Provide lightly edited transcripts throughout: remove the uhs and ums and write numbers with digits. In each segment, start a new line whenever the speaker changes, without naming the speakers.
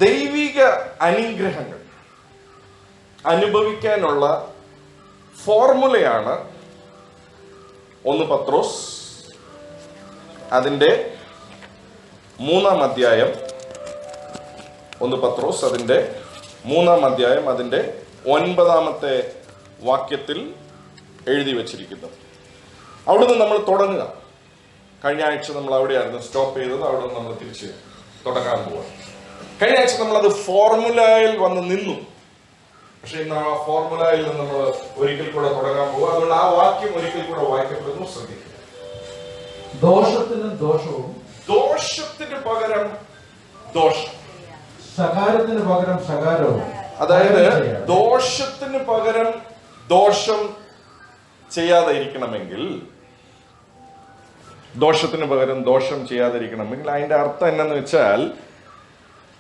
ദൈവിക അനുഗ്രഹങ്ങൾ അനുഭവിക്കാനുള്ള ഫോർമുലയാണ് 1 പത്രോസ് അതിൻ്റെ 3-ാം അധ്യായം. 1 പത്രോസ് അതിൻ്റെ 3-ാം അധ്യായം അതിൻ്റെ 9-ാമത്തെ വാക്യത്തിൽ എഴുതി വച്ചിരിക്കുന്നത്. അവിടുന്ന് നമ്മൾ തുടങ്ങുക. കഴിഞ്ഞ ആഴ്ച നമ്മൾ അവിടെയായിരുന്നു സ്റ്റോപ്പ് ചെയ്തത്. അവിടെ നിന്ന് നമ്മൾ തിരിച്ച് തുടങ്ങാൻ പോവാം. കഴിഞ്ഞ ആഴ്ച നമ്മളത് ഫോർമുലയിൽ വന്ന് നിന്നു. പക്ഷെ ഇന്ന് ആ ഫോർമുലയിൽ നിന്ന് നമ്മൾ ഒരിക്കൽ കൂടെ തുടങ്ങാൻ പോകുക. അതുകൊണ്ട് ആ വാക്യം ഒരിക്കൽ കൂടെ വായിക്കപ്പെടുന്നു. ശ്രദ്ധിക്കുക.
ദോഷത്തിന് ദോഷവും,
ദോഷത്തിന് പകരം ദോഷം,
ശകാരത്തിന് പകരം ശകാരവും.
അതായത് ദോഷത്തിന് പകരം ദോഷം ചെയ്യാതെ ഇരിക്കണമെങ്കിൽ, ദോഷത്തിന് പകരം ദോഷം ചെയ്യാതിരിക്കണമെങ്കിൽ അതിന്റെ അർത്ഥം എന്നാന്ന് വെച്ചാൽ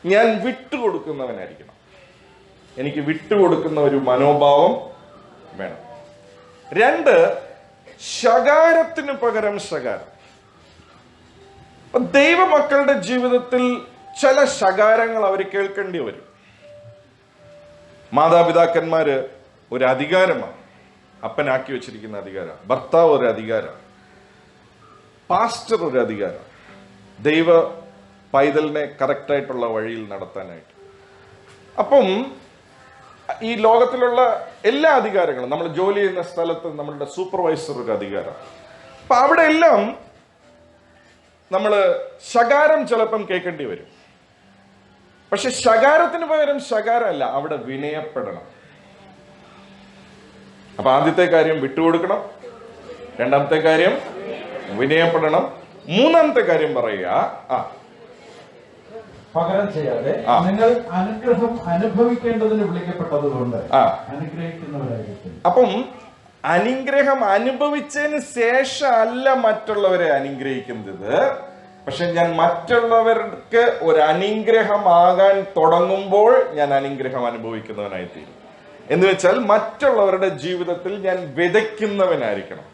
ഞാൻ വിട്ടുകൊടുക്കുന്നവനായിരിക്കണം. എനിക്ക് വിട്ടുകൊടുക്കുന്ന ഒരു മനോഭാവം വേണം. 2, ശകാരത്തിന് പകരം ശകാരം. ദൈവമക്കളുടെ ജീവിതത്തിൽ ചില ശകാരങ്ങൾ അവർ കേൾക്കേണ്ടി വരും. മാതാപിതാക്കന്മാര് ഒരു അധികാരമാണ്, അപ്പനാക്കി വെച്ചിരിക്കുന്ന അധികാരം. ഭർത്താവ് ഒരു അധികാരം, പാസ്റ്റർ ഒരു അധികാരം, ദൈവ പൈതലിനെ കറക്റ്റായിട്ടുള്ള വഴിയിൽ നടത്താനായിട്ട്. അപ്പം ഈ ലോകത്തിലുള്ള എല്ലാ അധികാരങ്ങളും, നമ്മൾ ജോലി ചെയ്യുന്ന സ്ഥലത്ത് നമ്മളുടെ സൂപ്പർവൈസർ ഒരു അധികാരം. അപ്പൊ അവിടെ എല്ലാം നമ്മൾ ശകാരം ചിലപ്പം കേൾക്കേണ്ടി വരും. പക്ഷെ ശകാരത്തിന് പകരം ശകാരമല്ല, അവിടെ വിനയപ്പെടണം. അപ്പൊ ആദ്യത്തെ കാര്യം വിട്ടുകൊടുക്കണം, 2ാമത്തെ കാര്യം വിനയപ്പെടണം, 3ാമത്തെ കാര്യം പറയുക
പകരം ചെയ്യാതെ നിങ്ങൾ അനുഗ്രഹം അനുഭവിക്കേണ്ടതിന് വിളിക്കപ്പെട്ടതുകൊണ്ട് അനുഗ്രഹിക്കുന്നവരായിരിക്കും.
അപ്പം അനുഗ്രഹം അനുഭവിച്ചതിന് ശേഷം അല്ല മറ്റുള്ളവരെ അനുഗ്രഹിക്കുന്നത്. പക്ഷെ ഞാൻ മറ്റുള്ളവർക്ക് ഒരു അനുഗ്രഹമാകാൻ തുടങ്ങുമ്പോൾ ഞാൻ അനുഗ്രഹം അനുഭവിക്കുന്നവനായി തീരും. എന്ന് വെച്ചാൽ മറ്റുള്ളവരുടെ ജീവിതത്തിൽ ഞാൻ വിതയ്ക്കുന്നവനായിരിക്കണം,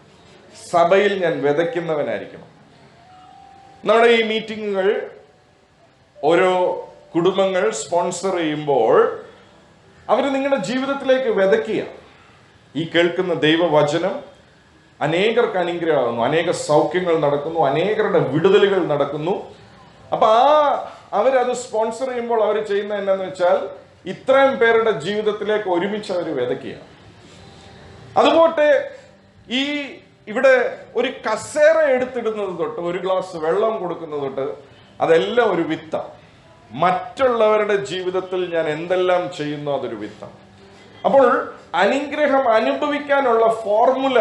സഭയിൽ ഞാൻ വിതയ്ക്കുന്നവനായിരിക്കണം. നമ്മുടെ ഈ മീറ്റിങ്ങുകൾ ഓരോ കുടുംബങ്ങൾ സ്പോൺസർ ചെയ്യുമ്പോൾ അവർ നിങ്ങളുടെ ജീവിതത്തിലേക്ക് വിതയ്ക്കുക. ഈ കേൾക്കുന്ന ദൈവവചനം അനേകർക്ക് അനുഗ്രഹമാകുന്നു, അനേക സൗഖ്യങ്ങൾ നടക്കുന്നു, അനേകരുടെ വിടുതലുകൾ നടക്കുന്നു. അപ്പൊ അവരത് സ്പോൺസർ ചെയ്യുമ്പോൾ അവർ ചെയ്യുന്നത് എന്താണെന്ന് വെച്ചാൽ ഇത്രയും പേരുടെ ജീവിതത്തിലേക്ക് ഒരുമിച്ച് അവർ വിതയ്ക്കുക. അതുപോലെ ഈ ഇവിടെ ഒരു കസേര എടുത്തിടുന്നത് തൊട്ട് ഒരു ഗ്ലാസ് വെള്ളം കൊടുക്കുന്നത് തൊട്ട് അതെല്ലാം ഒരു വിത്താണ്. മറ്റുള്ളവരുടെ ജീവിതത്തിൽ ഞാൻ എന്തെല്ലാം ചെയ്യുന്നു അതൊരു വിത്താണ്. അപ്പോൾ അനുഗ്രഹം അനുഭവിക്കാനുള്ള ഫോർമുല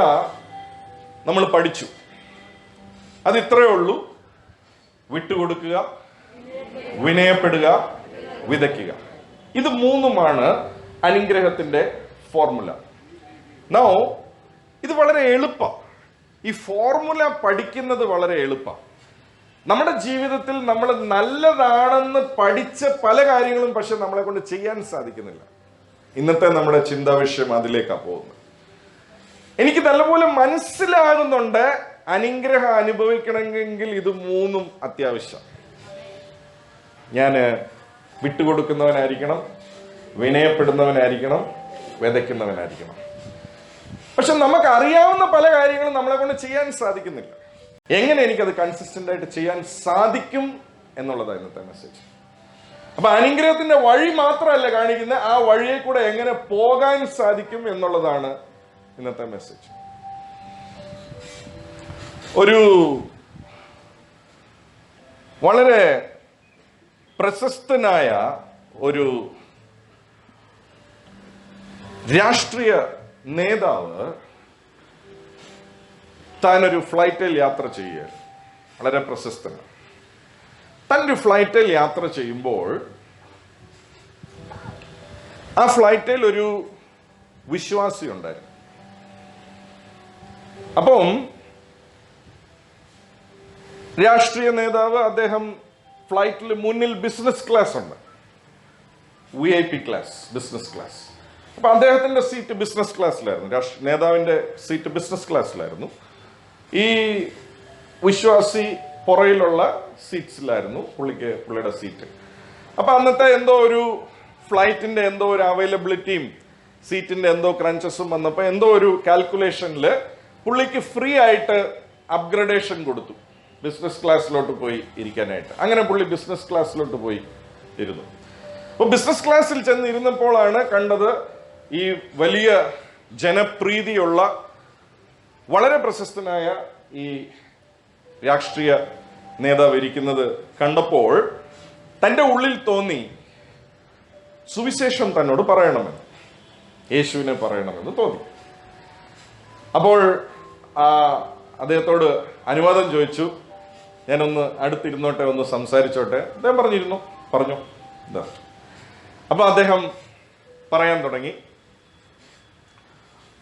നമ്മൾ പഠിച്ചു. അത് ഇത്രയേ ഉള്ളൂ: വിട്ടുകൊടുക്കുക, വിനയപ്പെടുക, വിതയ്ക്കുക. ഇത് 3ഉമാണ് അനുഗ്രഹത്തിന്റെ ഫോർമുല. നൗ ഇത് വളരെ എളുപ്പമാണ്. ഈ ഫോർമുല പഠിക്കുന്നത് വളരെ എളുപ്പമാണ്. നമ്മുടെ ജീവിതത്തിൽ നമ്മൾ നല്ലതാണെന്ന് പഠിച്ച പല കാര്യങ്ങളും പക്ഷെ നമ്മളെ കൊണ്ട് ചെയ്യാൻ സാധിക്കുന്നില്ല. ഇന്നത്തെ നമ്മുടെ ചിന്താ വിഷയം അതിലേക്കാണ് പോകുന്നത്. എനിക്ക് നല്ലപോലെ മനസ്സിലാകുന്നുണ്ട് അനുഗ്രഹം അനുഭവിക്കണമെങ്കിൽ ഇത് 3ഉം അത്യാവശ്യം. ഞാൻ വിട്ടുകൊടുക്കുന്നവനായിരിക്കണം, വിനയപ്പെടുന്നവനായിരിക്കണം, വിതയ്ക്കുന്നവനായിരിക്കണം. പക്ഷെ നമുക്ക് അറിയാവുന്ന പല കാര്യങ്ങളും നമ്മളെ കൊണ്ട് ചെയ്യാൻ സാധിക്കുന്നില്ല. എങ്ങനെ എനിക്കത് കൺസിസ്റ്റന്റ് ആയിട്ട് ചെയ്യാൻ സാധിക്കും എന്നുള്ളതാണ് ഇന്നത്തെ മെസ്സേജ്. അപ്പൊ അനുഗ്രഹത്തിന്റെ വഴി മാത്രമല്ല കാണിക്കുന്നത്, ആ വഴിയെ കൂടെ എങ്ങനെ പോകാൻ സാധിക്കും എന്നുള്ളതാണ് ഇന്നത്തെ മെസ്സേജ്. ഒരു വളരെ പ്രശസ്തനായ ഒരു രാഷ്ട്രീയ നേതാവ് താനൊരു ഫ്ലൈറ്റിൽ യാത്ര ചെയ്യുക, വളരെ പ്രശസ്തനാണ്. തൻ്റെ ഫ്ലൈറ്റിൽ യാത്ര ചെയ്യുമ്പോൾ ആ ഫ്ലൈറ്റിൽ ഒരു വിശ്വാസി ഉണ്ടായിരുന്നു. അപ്പം രാഷ്ട്രീയ നേതാവ്, അദ്ദേഹം ഫ്ലൈറ്റിൽ മുന്നിൽ ബിസിനസ് ക്ലാസ് ഉണ്ട്, VIP ക്ലാസ്, ബിസിനസ് ക്ലാസ്. അപ്പൊ അദ്ദേഹത്തിന്റെ സീറ്റ് ബിസിനസ് ക്ലാസ്സിലായിരുന്നു, നേതാവിന്റെ സീറ്റ് ബിസിനസ് ക്ലാസ്സിലായിരുന്നു. ഈ വിശ്വാസി പുറയിലുള്ള സീറ്റ്സിലായിരുന്നു പുള്ളിയുടെ സീറ്റ്. അപ്പൊ അന്നത്തെ എന്തോ ഒരു ഫ്ലൈറ്റിന്റെ എന്തോ ഒരു അവൈലബിലിറ്റിയും സീറ്റിന്റെ എന്തോ ക്രഞ്ചസും വന്നപ്പോൾ എന്തോ ഒരു കാൽക്കുലേഷനിൽ പുള്ളിക്ക് ഫ്രീ ആയിട്ട് അപ്ഗ്രഡേഷൻ കൊടുത്തു, ബിസിനസ് ക്ലാസ്സിലോട്ട് പോയി ഇരിക്കാനായിട്ട്. അങ്ങനെ പുള്ളി ബിസിനസ് ക്ലാസ്സിലോട്ട് പോയി ഇരുന്നു. അപ്പൊ ബിസിനസ് ക്ലാസ്സിൽ ചെന്ന് ഇരുന്നപ്പോഴാണ് കണ്ടത് ഈ വലിയ ജനപ്രീതിയുള്ള വളരെ പ്രശസ്തനായ ഈ രാഷ്ട്രീയ നേതാവ് ഇരിക്കുന്നത് കണ്ടപ്പോൾ തൻ്റെ ഉള്ളിൽ തോന്നി സുവിശേഷം തന്നോട് പറയണമെന്ന്, യേശുവിനെ പറയണമെന്ന് തോന്നി. അപ്പോൾ അദ്ദേഹത്തോട് അനുവാദം ചോദിച്ചു, ഞാനൊന്ന് അടുത്തിരുന്നോട്ടെ, ഒന്ന് സംസാരിച്ചോട്ടെ. അദ്ദേഹം പറഞ്ഞു എന്താ. അപ്പൊ അദ്ദേഹം പറയാൻ തുടങ്ങി,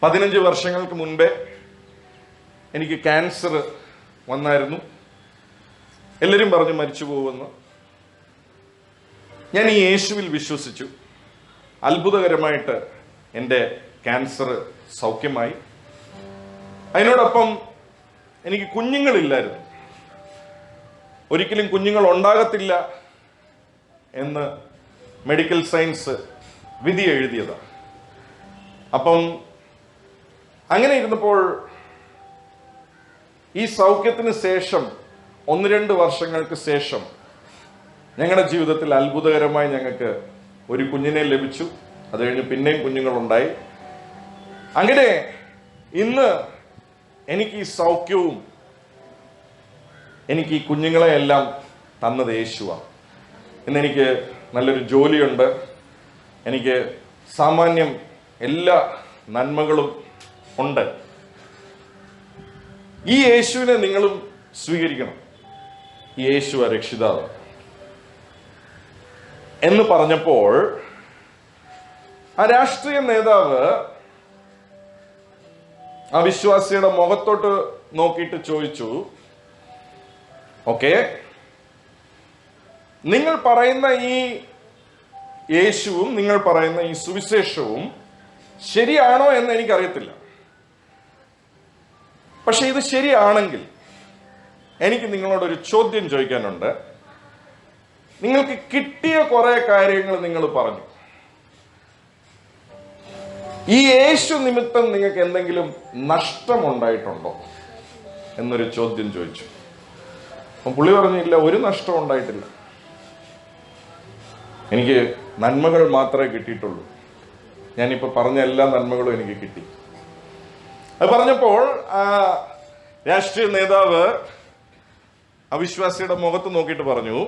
15 വർഷങ്ങൾക്ക് മുൻപേ എനിക്ക് ക്യാൻസർ വന്നായിരുന്നു. എല്ലാവരും പറഞ്ഞു മരിച്ചു പോകുമെന്ന്. ഞാൻ ഈ യേശുവിൽ വിശ്വസിച്ചു. അത്ഭുതകരമായിട്ട് എൻ്റെ ക്യാൻസർ സൗഖ്യമായി. അതിനോടൊപ്പം എനിക്ക് കുഞ്ഞുങ്ങളില്ലായിരുന്നു. ഒരിക്കലും കുഞ്ഞുങ്ങൾ ഉണ്ടാകത്തില്ല എന്ന് മെഡിക്കൽ സയൻസ് വിധി എഴുതിയതാണ്. അപ്പം അങ്ങനെ ഇരുന്നപ്പോൾ ഈ സൗഖ്യത്തിന് ശേഷം 1-2 വർഷങ്ങൾക്ക് ശേഷം ഞങ്ങളുടെ ജീവിതത്തിൽ അത്ഭുതകരമായി ഞങ്ങൾക്ക് ഒരു കുഞ്ഞിനെ ലഭിച്ചു. അത് കഴിഞ്ഞ് പിന്നെയും കുഞ്ഞുങ്ങളുണ്ടായി. അങ്ങനെ ഇന്ന് എനിക്ക് ഈ സൗഖ്യവും എനിക്ക് ഈ കുഞ്ഞുങ്ങളെ എല്ലാം തന്നത് യേശുവാണ്. ഇന്നെനിക്ക് നല്ലൊരു ജോലിയുണ്ട്. എനിക്ക് സാമാന്യം എല്ലാ നന്മകളും ഉണ്ട്. ഈ യേശുവിനെ നിങ്ങളും സ്വീകരിക്കണം. ഈ യേശു രക്ഷിതാവ് എന്ന് പറഞ്ഞപ്പോൾ ആ രാഷ്ട്രീയ നേതാവ് ആ വിശ്വാസിയുടെ മുഖത്തോട്ട് നോക്കിയിട്ട് ചോദിച്ചു, ഓക്കെ, നിങ്ങൾ പറയുന്ന ഈ യേശുവും നിങ്ങൾ പറയുന്ന ഈ സുവിശേഷവും ശരിയാണോ എന്ന് എനിക്കറിയത്തില്ല. പക്ഷെ ഇത് ശരിയാണെങ്കിൽ എനിക്ക് നിങ്ങളോടൊരു ചോദ്യം ചോദിക്കാനുണ്ട്. നിങ്ങൾക്ക് കിട്ടിയ കുറെ കാര്യങ്ങൾ നിങ്ങൾ പറഞ്ഞു. ഈ യേശു നിമിത്തം നിങ്ങൾക്ക് എന്തെങ്കിലും നഷ്ടമുണ്ടായിട്ടുണ്ടോ എന്നൊരു ചോദ്യം ചോദിച്ചു. അപ്പം പുള്ളി പറഞ്ഞില്ല, ഒരു നഷ്ടം ഉണ്ടായിട്ടില്ല. എനിക്ക് നന്മകൾ മാത്രമേ കിട്ടിയിട്ടുള്ളൂ. ഞാനിപ്പോ പറഞ്ഞ എല്ലാ നന്മകളും എനിക്ക് കിട്ടി. അത് പറഞ്ഞപ്പോൾ ആ രാഷ്ട്രീയ നേതാവ് അവിശ്വാസിയുടെ മുഖത്ത് നോക്കിയിട്ട് പറഞ്ഞു,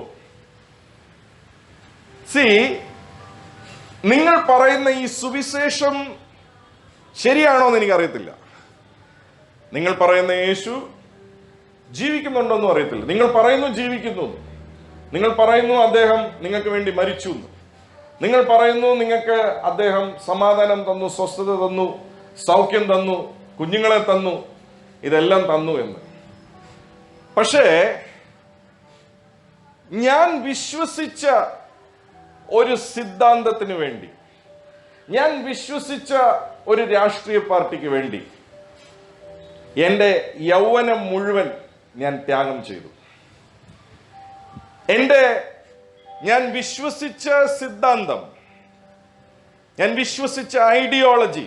നിങ്ങൾ പറയുന്ന ഈ സുവിശേഷം ശരിയാണോ എന്ന് എനിക്കറിയത്തില്ല. നിങ്ങൾ പറയുന്ന യേശു ജീവിക്കുന്നുണ്ടോന്നും അറിയത്തില്ല. നിങ്ങൾ പറയുന്നു ജീവിക്കുന്നു, നിങ്ങൾ പറയുന്നു അദ്ദേഹം നിങ്ങൾക്ക് വേണ്ടി മരിച്ചു എന്ന്, നിങ്ങൾ പറയുന്നു നിങ്ങൾക്ക് അദ്ദേഹം സമാധാനം തന്നു, സ്വസ്ഥത തന്നു, സൗഖ്യം തന്നു, കുഞ്ഞുങ്ങളെ തന്നു, ഇതെല്ലാം തന്നു എന്ന്. പക്ഷേ ഞാൻ വിശ്വസിച്ച ഒരു സിദ്ധാന്തത്തിന് വേണ്ടി, ഞാൻ വിശ്വസിച്ച ഒരു രാഷ്ട്രീയ പാർട്ടിക്ക് വേണ്ടി എൻ്റെ യൗവനം മുഴുവൻ ഞാൻ ത്യാഗം ചെയ്തു. ഞാൻ വിശ്വസിച്ച സിദ്ധാന്തം, ഞാൻ വിശ്വസിച്ച ഐഡിയോളജി,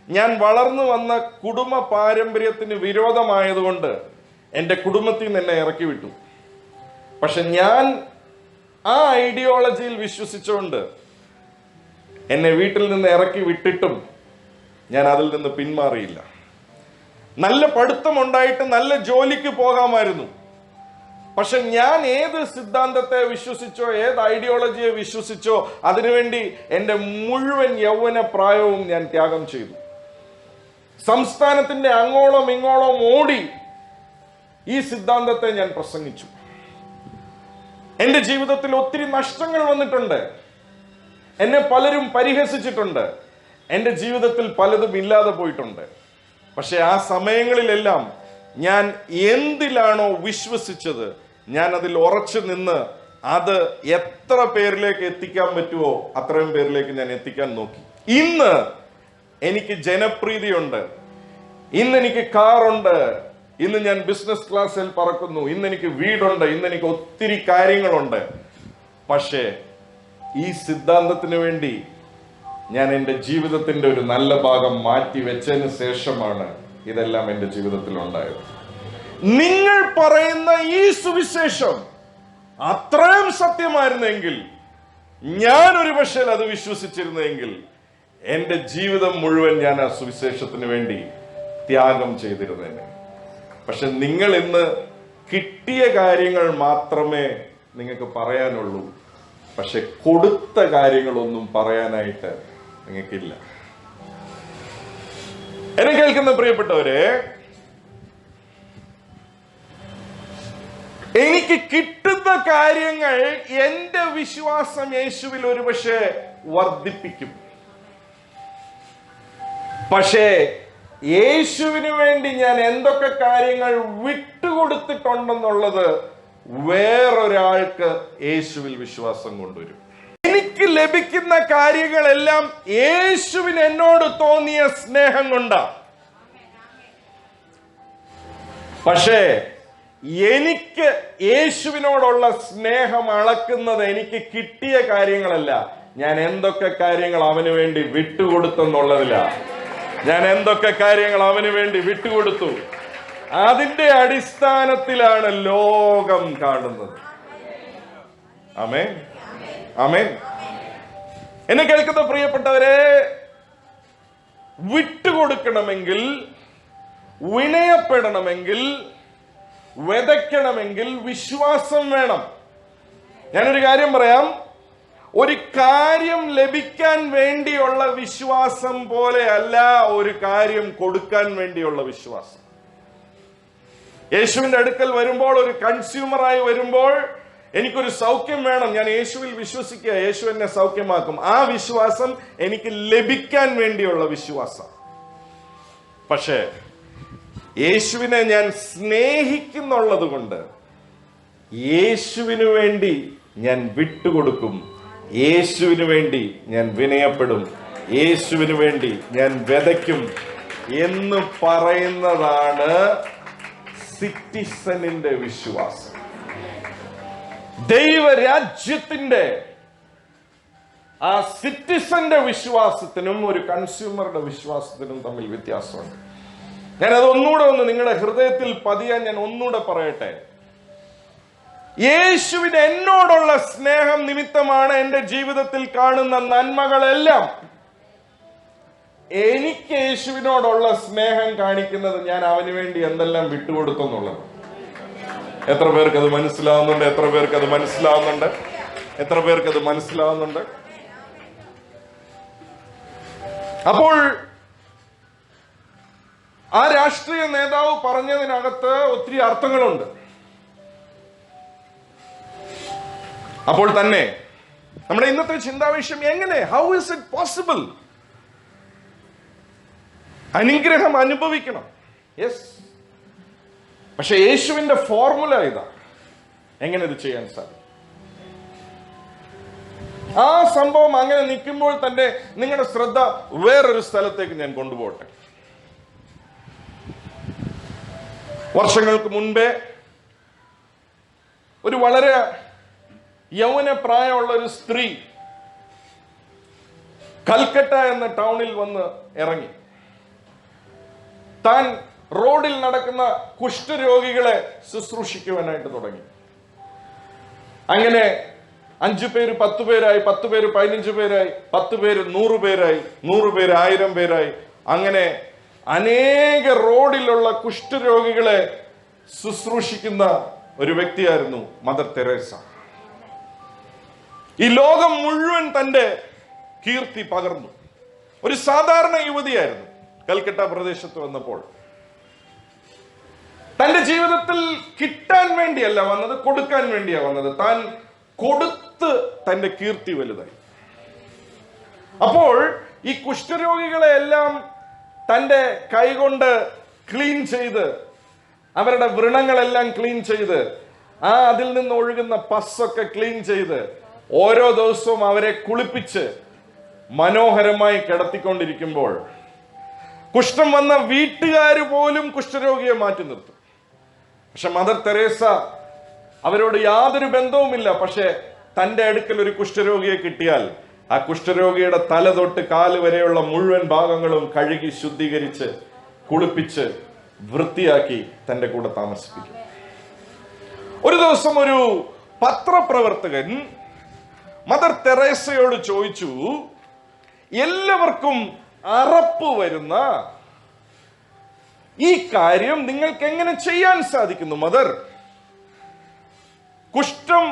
ഞാൻ വളർന്നു വന്ന കുടുംബ പാരമ്പര്യത്തിന് വിരോധമായതുകൊണ്ട് എൻ്റെ കുടുംബത്തിൽ നിന്ന് എന്നെ ഇറക്കി വിട്ടു. പക്ഷെ ഞാൻ ആ ഐഡിയോളജിയിൽ വിശ്വസിച്ചുകൊണ്ട് എന്നെ വീട്ടിൽ നിന്ന് ഇറക്കി വിട്ടിട്ടും ഞാൻ അതിൽ നിന്ന് പിന്മാറിയില്ല. നല്ല പഠിത്തമുണ്ടായിട്ട് നല്ല ജോലിക്ക് പോകാമായിരുന്നു. പക്ഷെ ഞാൻ ഏത് സിദ്ധാന്തത്തെ വിശ്വസിച്ചോ, ഏത് ഐഡിയോളജിയെ വിശ്വസിച്ചോ, അതിനുവേണ്ടി എൻ്റെ മുഴുവൻ യൗവന പ്രായവും ഞാൻ ത്യാഗം ചെയ്തു. സംസ്ഥാനത്തിന്റെ അങ്ങോളം ഇങ്ങോളം ഓടി ഈ സിദ്ധാന്തത്തെ ഞാൻ പ്രസംഗിച്ചു. എൻ്റെ ജീവിതത്തിൽ ഒത്തിരി നഷ്ടങ്ങൾ വന്നിട്ടുണ്ട്. എന്നെ പലരും പരിഹസിച്ചിട്ടുണ്ട്. എൻ്റെ ജീവിതത്തിൽ പലതും ഇല്ലാതെ പോയിട്ടുണ്ട്. പക്ഷെ ആ സമയങ്ങളിലെല്ലാം ഞാൻ എന്തിലാണോ വിശ്വസിച്ചത്, ഞാൻ അതിൽ ഉറച്ചു നിന്ന് അത് എത്ര പേരിലേക്ക് എത്തിക്കാൻ പറ്റുമോ അത്രയും പേരിലേക്ക് ഞാൻ എത്തിക്കാൻ നോക്കി. ഇന്ന് എനിക്ക് ജനപ്രീതിയുണ്ട്, ഇന്ന് എനിക്ക് കാറുണ്ട്, ഇന്ന് ഞാൻ ബിസിനസ് ക്ലാസ്സിൽ പറക്കുന്നു, ഇന്ന് എനിക്ക് വീടുണ്ട്, ഇന്ന് എനിക്ക് ഒത്തിരി കാര്യങ്ങളുണ്ട്. പക്ഷേ ഈ സിദ്ധാന്തത്തിന് വേണ്ടി ഞാൻ എൻ്റെ ജീവിതത്തിൻ്റെ ഒരു നല്ല ഭാഗം മാറ്റി വെച്ചതിന് ശേഷമാണ് ഇതെല്ലാം എൻ്റെ ജീവിതത്തിൽ ഉണ്ടായത്. നിങ്ങൾ പറയുന്ന ഈ സുവിശേഷം അത്രയും സത്യമായിരുന്നെങ്കിൽ, ഞാൻ ഒരു പക്ഷേ അത് വിശ്വസിച്ചിരുന്നെങ്കിൽ, എൻ്റെ ജീവിതം മുഴുവൻ ഞാൻ ആ സുവിശേഷത്തിന് വേണ്ടി ത്യാഗം ചെയ്തിരുന്നേനെ. പക്ഷെ നിങ്ങൾ ഇന്ന് കിട്ടിയ കാര്യങ്ങൾ മാത്രമേ നിങ്ങൾക്ക് പറയാനുള്ളൂ, പക്ഷെ കൊടുത്ത കാര്യങ്ങളൊന്നും പറയാനായിട്ട് നിങ്ങൾക്കില്ല. എന്നെ കേൾക്കുന്ന പ്രിയപ്പെട്ടവരെ, എനിക്ക് കിട്ടുന്ന കാര്യങ്ങൾ എന്റെ വിശ്വാസം യേശുവിൽ ഒരുപക്ഷെ വർദ്ധിപ്പിക്കും. പക്ഷേ യേശുവിന് വേണ്ടി ഞാൻ എന്തൊക്കെ കാര്യങ്ങൾ വിട്ടുകൊടുത്തിട്ടുണ്ടെന്നുള്ളത് വേറൊരാൾക്ക് യേശുവിൽ വിശ്വാസം കൊണ്ടുവരും. എനിക്ക് ലഭിക്കുന്ന കാര്യങ്ങളെല്ലാം യേശുവിന് എന്നോട് തോന്നിയ സ്നേഹം കൊണ്ടാണ്. പക്ഷേ എനിക്ക് യേശുവിനോടുള്ള സ്നേഹം അളക്കുന്നത് എനിക്ക് കിട്ടിയ കാര്യങ്ങളല്ല, ഞാൻ എന്തൊക്കെ കാര്യങ്ങൾ അവന് വേണ്ടി വിട്ടുകൊടുത്തെന്നുള്ളതില്ല. ഞാൻ എന്തൊക്കെ കാര്യങ്ങൾ അവന് വേണ്ടി വിട്ടുകൊടുത്തു, അതിന്റെ അടിസ്ഥാനത്തിലാണ് ലോകം കാണുന്നത്. ആമേൻ, ആമേൻ. എന്നെ കേൾക്കുന്ന പ്രിയപ്പെട്ടവരെ, വിട്ടുകൊടുക്കണമെങ്കിൽ, വിനയപ്പെടണമെങ്കിൽ, വിതയ്ക്കണമെങ്കിൽ വിശ്വാസം വേണം. ഞാനൊരു കാര്യം പറയാം, ഒരു കാര്യം ലഭിക്കാൻ വേണ്ടിയുള്ള വിശ്വാസം പോലെ അല്ല ഒരു കാര്യം കൊടുക്കാൻ വേണ്ടിയുള്ള വിശ്വാസം. യേശുവിന്റെ അടുക്കൽ വരുമ്പോൾ, ഒരു കൺസ്യൂമറായി വരുമ്പോൾ, എനിക്കൊരു സൗഖ്യം വേണം, ഞാൻ യേശുവിൽ വിശ്വസിക്കുക, യേശു എന്നെ സൗഖ്യമാക്കും. ആ വിശ്വാസം എനിക്ക് ലഭിക്കാൻ വേണ്ടിയുള്ള വിശ്വാസം. പക്ഷേ യേശുവിനെ ഞാൻ സ്നേഹിക്കുന്നുള്ളത് കൊണ്ട് യേശുവിനു വേണ്ടി ഞാൻ വിട്ടുകൊടുക്കും, യേശുവിന് വേണ്ടി ഞാൻ വിനയപ്പെടും, യേശുവിന് വേണ്ടി ഞാൻ വിതയ്ക്കും എന്ന് പറയുന്നതാണ് സിറ്റിസണിന്റെ വിശ്വാസം. ദൈവരാജ്യത്തിന്റെ ആ സിറ്റിസന്റെ വിശ്വാസത്തിനും ഒരു കൺസ്യൂമറുടെ വിശ്വാസത്തിനും തമ്മിൽ വ്യത്യാസമുണ്ട്. ഞാനത് ഒന്നുകൂടെ നിങ്ങളുടെ ഹൃദയത്തിൽ പതിയാൻ ഞാൻ ഒന്നുകൂടെ പറയട്ടെ. യേശുവിന് എന്നോടുള്ള സ്നേഹം നിമിത്തമാണ് എൻ്റെ ജീവിതത്തിൽ കാണുന്ന നന്മകളെല്ലാം. എനിക്ക് യേശുവിനോടുള്ള സ്നേഹം കാണിക്കുന്നത് ഞാൻ അവന് വേണ്ടി എന്തെല്ലാം വിട്ടുകൊടുത്തു എന്നുള്ളത്. എത്ര പേർക്ക് അത് മനസ്സിലാവുന്നുണ്ട്? എത്ര പേർക്ക് അത് മനസ്സിലാവുന്നുണ്ട്? എത്ര പേർക്ക് അത് മനസ്സിലാവുന്നുണ്ട്? അപ്പോൾ ആ രാഷ്ട്രീയ നേതാവ് പറഞ്ഞതിനകത്ത് ഒത്തിരി അർത്ഥങ്ങളുണ്ട്. അപ്പോൾ തന്നെ നമ്മുടെ ഇന്നത്തെ ചിന്താവിഷയം എങ്ങനെ, ഹൗ ഇസ് ഇറ്റ് പോസിബിൾ? അനുഗ്രഹം അനുഭവിക്കണം, യെസ്. പക്ഷെ യേശുവിന്റെ ഫോർമുല ഇതാ, എങ്ങനെ ഇത് ചെയ്യാൻ സാധിക്കും? ആ സംഭവം അങ്ങനെ നിൽക്കുമ്പോൾ തന്നെ നിങ്ങളുടെ ശ്രദ്ധ വേറൊരു സ്ഥലത്തേക്ക് ഞാൻ കൊണ്ടുപോകട്ടെ. വർഷങ്ങൾക്ക് മുൻപേ ഒരു വളരെ യൗവന പ്രായമുള്ള ഒരു സ്ത്രീ കൽക്കട്ട എന്ന ടൗണിൽ വന്ന് ഇറങ്ങി. താൻ റോഡിൽ നടക്കുന്ന കുഷ്ഠരോഗികളെ ശുശ്രൂഷിക്കുവാനായിട്ട് തുടങ്ങി. അങ്ങനെ 5 പേര് 10 പേരായി, 10 പേര് 15 പേരായി, 10 പേര് 100 പേരായി, 100 പേര് 1000 പേരായി. അങ്ങനെ അനേക റോഡിലുള്ള കുഷ്ഠരോഗികളെ ശുശ്രൂഷിക്കുന്ന ഒരു വ്യക്തിയായിരുന്നു മദർ തെരേസ. ഈ ലോകം മുഴുവൻ തന്റെ കീർത്തി പകർന്നു. ഒരു സാധാരണ യുവതിയായിരുന്നു. കൽക്കട്ട പ്രദേശത്ത് വന്നപ്പോൾ തന്റെ ജീവിതത്തിൽ കിട്ടാൻ വേണ്ടിയല്ല വന്നത്, കൊടുക്കാൻ വേണ്ടിയാ വന്നത്. താൻ കൊടുത്ത് തന്റെ കീർത്തി വലുതായി. അപ്പോൾ ഈ കുഷ്ഠരോഗികളെ എല്ലാം തന്റെ കൈകൊണ്ട് ക്ലീൻ ചെയ്ത്, അവരുടെ വ്രണങ്ങളെല്ലാം ക്ലീൻ ചെയ്ത്, അതിൽ നിന്ന് ഒഴുകുന്ന പസ്സൊക്കെ ക്ലീൻ ചെയ്ത്, ഓരോ ദിവസവും അവരെ കുളിപ്പിച്ച് മനോഹരമായി കിടത്തിക്കൊണ്ടിരിക്കുമ്പോൾ കുഷ്ഠം വന്ന വീട്ടുകാർ പോലും കുഷ്ഠരോഗിയെ മാറ്റി നിർത്തും. പക്ഷെ മദർ തെരേസ അവരോട് യാതൊരു ബന്ധവുമില്ല. പക്ഷെ തന്റെ അടുക്കൽ ഒരു കുഷ്ഠരോഗിയെ കിട്ടിയാൽ ആ കുഷ്ഠരോഗിയുടെ തല തൊട്ട് കാല് വരെയുള്ള മുഴുവൻ ഭാഗങ്ങളും കഴുകി ശുദ്ധീകരിച്ച് കുളിപ്പിച്ച് വൃത്തിയാക്കി തന്റെ കൂടെ താമസിപ്പിക്കും. ഒരു ദിവസം ഒരു പത്രപ്രവർത്തകൻ മദർ തെരേസയോട് ചോദിച്ചു, എല്ലാവർക്കും അറപ്പ് വരുന്ന ഈ കാര്യം നിങ്ങൾക്ക് എങ്ങനെ ചെയ്യാൻ സാധിക്കുന്നു മദർ? കുഷ്ഠം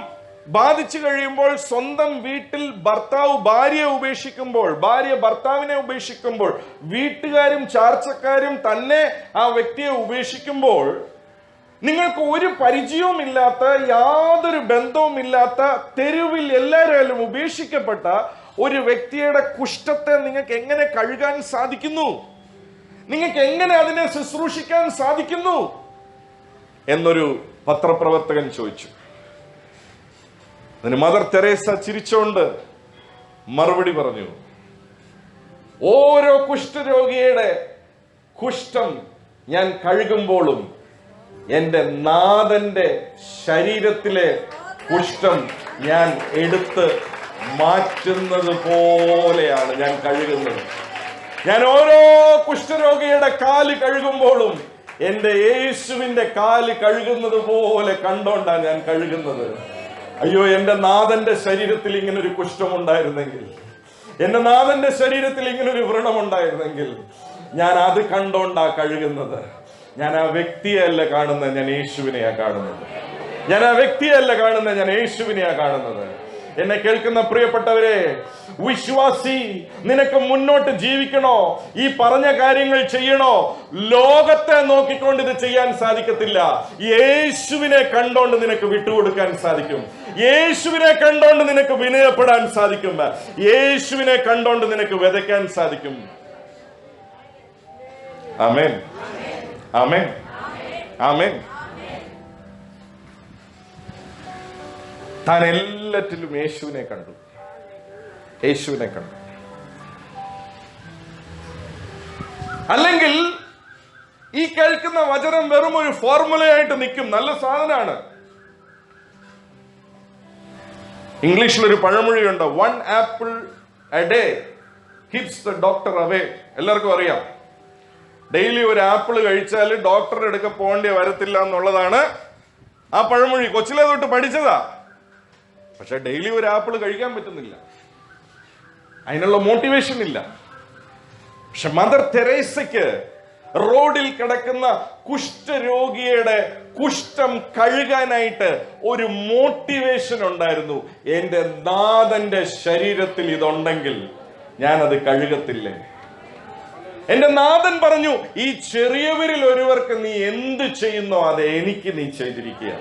ബാധിച്ചു കഴിയുമ്പോൾ സ്വന്തം വീട്ടിൽ ഭർത്താവ് ഭാര്യയെ ഉപേക്ഷിക്കുമ്പോൾ, ഭാര്യ ഭർത്താവിനെ ഉപേക്ഷിക്കുമ്പോൾ, വീട്ടുകാരും ചാർച്ചക്കാരും തന്നെ ആ വ്യക്തിയെ ഉപേക്ഷിക്കുമ്പോൾ, നിങ്ങൾക്ക് ഒരു പരിചയവുമില്ലാത്ത, യാതൊരു ബന്ധവുമില്ലാത്ത, തെരുവിൽ എല്ലാവരും ഉപേക്ഷിക്കപ്പെട്ട ഒരു വ്യക്തിയുടെ കുഷ്ഠത്തെ നിങ്ങൾക്ക് എങ്ങനെ കഴുകാൻ സാധിക്കുന്നു? നിങ്ങൾക്ക് എങ്ങനെ അതിനെ ശുശ്രൂഷിക്കാൻ സാധിക്കുന്നു എന്നൊരു പത്രപ്രവർത്തകൻ ചോദിച്ചു. അതിന് മദർ തെരേസ ചിരിച്ചുകൊണ്ട് മറുപടി പറഞ്ഞു, ഓരോ കുഷ്ഠരോഗിയുടെ കുഷ്ഠം ഞാൻ കഴുകുമ്പോഴും എന്റെ നാഥന്റെ ശരീരത്തിലെ കുഷ്ഠം ഞാൻ എടുത്ത് മാറ്റുന്നത് പോലെയാണ് ഞാൻ കഴുകുന്നത്. ഞാൻ ഓരോ കുഷ്ഠരോഗിയുടെ കാല് കഴുകുമ്പോഴും എന്റെ യേശുവിന്റെ കാല് കഴുകുന്നത് പോലെ കണ്ടോണ്ടാണ് ഞാൻ കഴുകുന്നത്. അയ്യോ, എന്റെ നാഥന്റെ ശരീരത്തിൽ ഇങ്ങനൊരു കുഷ്ഠം ഉണ്ടായിരുന്നെങ്കിൽ, എന്റെ നാഥന്റെ ശരീരത്തിൽ ഇങ്ങനൊരു വ്രണം ഉണ്ടായിരുന്നെങ്കിൽ, ഞാൻ അത് കണ്ടോണ്ടാ കഴുകുന്നത്. ഞാൻ ആ വ്യക്തിയല്ല കാണുന്നത്, ഞാൻ യേശുവിനെയാ കാണുന്നത്. ഞാൻ ആ വ്യക്തിയല്ല കാണുന്നത്, ഞാൻ യേശുവിനെയാ കാണുന്നത്. എന്നെ കേൾക്കുന്ന പ്രിയപ്പെട്ടവരെ, വിശ്വാസി, നിനക്ക് മുന്നോട്ട് ജീവിക്കണോ, ഈ പറഞ്ഞ കാര്യങ്ങൾ ചെയ്യണോ, ലോകത്തെ നോക്കിക്കൊണ്ട് ഇത് ചെയ്യാൻ സാധിക്കത്തില്ല. യേശുവിനെ കണ്ടോണ്ട് നിനക്ക് വിട്ടുകൊടുക്കാൻ സാധിക്കും. യേശുവിനെ കണ്ടോണ്ട് നിനക്ക് വിനയപ്പെടാൻ സാധിക്കും. യേശുവിനെ കണ്ടോണ്ട് നിനക്ക് വിതയ്ക്കാൻ സാധിക്കും. ആമേൻ, ആമേൻ, ആമേൻ. താൻ എല്ലാറ്റിലും യേശുവിനെ കണ്ടു, യേശുവിനെ കണ്ടു. അല്ലെങ്കിൽ ഈ കേൾക്കുന്ന വചനം വെറും ഒരു ഫോർമുലയായിട്ട് നിൽക്കും. നല്ല സാധനമാണ്. ഇംഗ്ലീഷിലൊരു പഴമൊഴിയുണ്ട്, 1 apple A day keeps the doctor away. എല്ലാവർക്കും അറിയാം, ഡെയിലി ഒരു ആപ്പിൾ കഴിച്ചാൽ ഡോക്ടറുടെ അടുക്ക പോകേണ്ടി വരത്തില്ല എന്നുള്ളതാണ് ആ പഴമൊഴി. കൊച്ചിലെ തൊട്ട് പഠിച്ചതാ. പക്ഷെ ഡെയിലി ഒരു ആപ്പിൾ കഴിക്കാൻ പറ്റുന്നില്ല, അതിനുള്ള മോട്ടിവേഷൻ ഇല്ല. പക്ഷെ മദർ തെരേസയ്ക്ക് റോഡിൽ കിടക്കുന്ന കുഷ്ഠരോഗിയുടെ കുഷ്ഠം കഴുകാനായിട്ട് ഒരു മോട്ടിവേഷൻ ഉണ്ടായിരുന്നു. എന്റെ നാഥന്റെ ശരീരത്തിൽ ഇതുണ്ടെങ്കിൽ ഞാനത് കഴുകത്തില്ലേ? എന്റെ നാഥൻ പറഞ്ഞു, ഈ ചെറിയവരിൽ ഒരുവർക്ക് നീ എന്ത് ചെയ്യുന്നോ അത് എനിക്ക് നീ ചെയ്തിരിക്കുക.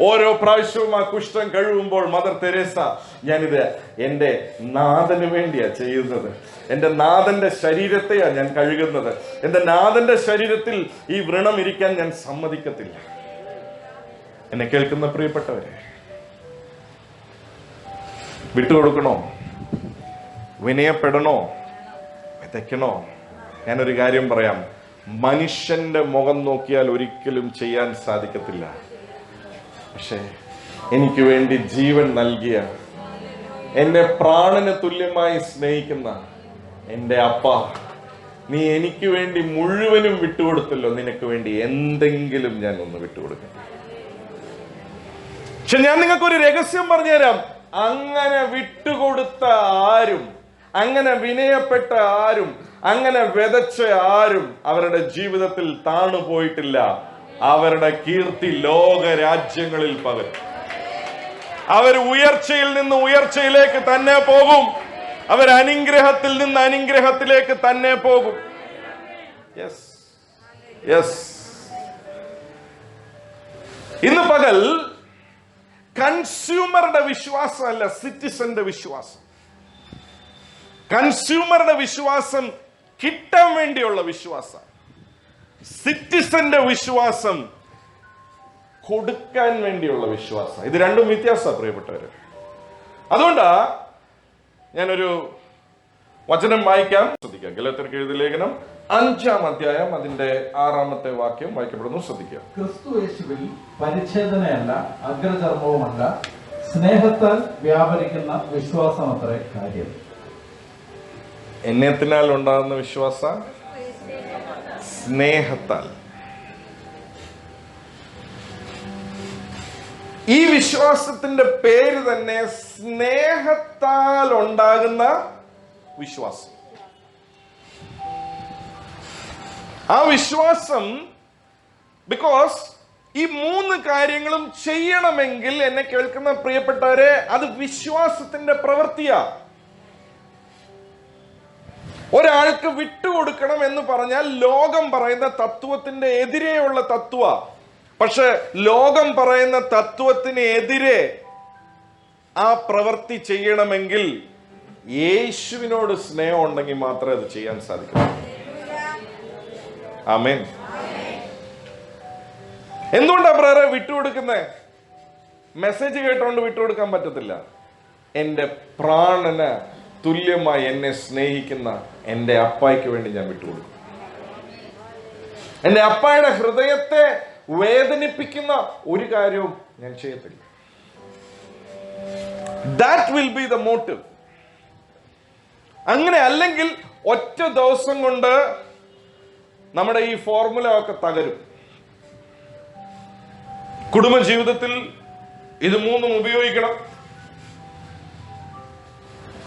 ഓരോ പ്രാവശ്യവും ആ കുഷ്ഠം കഴുകുമ്പോൾ മദർ തെരേസ, ഞാനിത് എന്റെ നാഥന് വേണ്ടിയാ ചെയ്യുന്നത്. എന്റെ നാഥന്റെ ശരീരത്തെയാ ഞാൻ കഴുകുന്നത്. എന്റെ നാഥന്റെ ശരീരത്തിൽ ഈ വ്രണം ഇരിക്കാൻ ഞാൻ സമ്മതിക്കത്തില്ല. എന്നെ കേൾക്കുന്ന പ്രിയപ്പെട്ടവരെ, വിട്ടുകൊടുക്കണോ? വിനയപ്പെടണോ? വിതയ്ക്കണോ? ഞാനൊരു കാര്യം പറയാം, മനുഷ്യന്റെ മുഖം നോക്കിയാൽ ഒരിക്കലും ചെയ്യാൻ സാധിക്കത്തില്ല. പക്ഷേ എനിക്ക് വേണ്ടി ജീവൻ നൽകിയ, എന്നെ പ്രാണന് തുല്യമായി സ്നേഹിക്കുന്ന എൻ്റെ അപ്പ, നീ എനിക്ക് വേണ്ടി മുഴുവനും വിട്ടുകൊടുത്തല്ലോ, നിനക്ക് വേണ്ടി എന്തെങ്കിലും ഞാൻ ഒന്ന് വിട്ടുകൊടുക്കാം. പക്ഷെ ഞാൻ നിങ്ങൾക്കൊരു രഹസ്യം പറഞ്ഞുതരാം, അങ്ങനെ വിട്ടുകൊടുത്ത ആരും, അങ്ങനെ വിനയപ്പെട്ട ആരും, അങ്ങനെ വിതച്ച ആരും അവരുടെ ജീവിതത്തിൽ താണു പോയിട്ടില്ല. അവരുടെ കീർത്തി ലോക രാജ്യങ്ങളിൽ പകരും. അവർ ഉയർച്ചയിൽ നിന്ന് ഉയർച്ചയിലേക്ക് തന്നെ പോകും. അവർ അനുഗ്രഹത്തിൽ നിന്ന് അനുഗ്രഹത്തിലേക്ക് തന്നെ പോകും. Yes, yes. ഇന്ന് പകൽ കൺസ്യൂമറുടെ വിശ്വാസമല്ല, സിറ്റിസന്റെ വിശ്വാസം. കൺസ്യൂമറുടെ വിശ്വാസം കിട്ടാൻ വേണ്ടിയുള്ള വിശ്വാസം. സിറ്റിസന്റെ വിശ്വാസം കൊടുക്കാൻ വേണ്ടിയുള്ള വിശ്വാസം. ഇത് രണ്ടും വ്യത്യാസമാണ് പ്രിയപ്പെട്ടവര്. അതുകൊണ്ടാ ഞാനൊരു വചനം വായിക്കാം, ശ്രദ്ധിക്കാം. ഗലാത്യർക്ക് എഴുതിയ ലേഖനം 5-ാം അധ്യായം അതിന്റെ 6-ാമത്തെ വാക്യം വായിക്കപ്പെടുന്നു, ശ്രദ്ധിക്കുക.
ക്രിസ്തു യേശുവിൽ പരിച്ഛേദനയല്ല, അഗ്രചർമ്മവുമല്ല, സ്നേഹത്താൽ വ്യാപരിക്കുന്ന വിശ്വാസം അത്രേ കാര്യം.
എന്നത്തിനാൽ ഉണ്ടാകുന്ന വിശ്വാസ സ്നേഹത്താൽ. ഈ വിശ്വാസത്തിന്റെ പേര് തന്നെ സ്നേഹത്താൽ ഉണ്ടാകുന്ന വിശ്വാസം. ആ വിശ്വാസം, ബിക്കോസ് ഈ മൂന്ന് കാര്യങ്ങളും ചെയ്യണമെങ്കിൽ, എന്നെ കേൾക്കുന്ന പ്രിയപ്പെട്ടവരെ, അത് വിശ്വാസത്തിന്റെ പ്രവൃത്തിയാ. ഒരാൾക്ക് വിട്ടുകൊടുക്കണം എന്ന് പറഞ്ഞാൽ ലോകം പറയുന്ന തത്വത്തിന്റെ എതിരെയുള്ള തത്വ. പക്ഷെ ലോകം പറയുന്ന തത്വത്തിന് എതിരെ ആ പ്രവൃത്തി ചെയ്യണമെങ്കിൽ യേശുവിനോട് സ്നേഹം ഉണ്ടെങ്കിൽ മാത്രമേ അത് ചെയ്യാൻ സാധിക്കൂ. ആമേൻ. എന്തുകൊണ്ടാ ബ്രദറെ വിട്ടുകൊടുക്കുന്നത്? മെസ്സേജ് കേട്ടോണ്ട് വിട്ടുകൊടുക്കാൻ പറ്റത്തില്ല. എന്റെ പ്രാണന് തുല്യമായി എന്നെ സ്നേഹിക്കുന്ന എന്റെ അപ്പായ്ക്ക് വേണ്ടി ഞാൻ വിട്ടുകൊടുക്കും. എന്റെ അപ്പായുടെ ഹൃദയത്തെ വേദനിപ്പിക്കുന്ന ഒരു കാര്യവും ഞാൻ ചെയ്യത്തില്ല. That will be the motive. അങ്ങനെ അല്ലെങ്കിൽ ഒറ്റ ദിവസം കൊണ്ട് നമ്മുടെ ഈ ഫോർമുല ഒക്കെ തകരും. കുടുംബജീവിതത്തിൽ ഇത് മൂന്നും ഉപയോഗിക്കണം.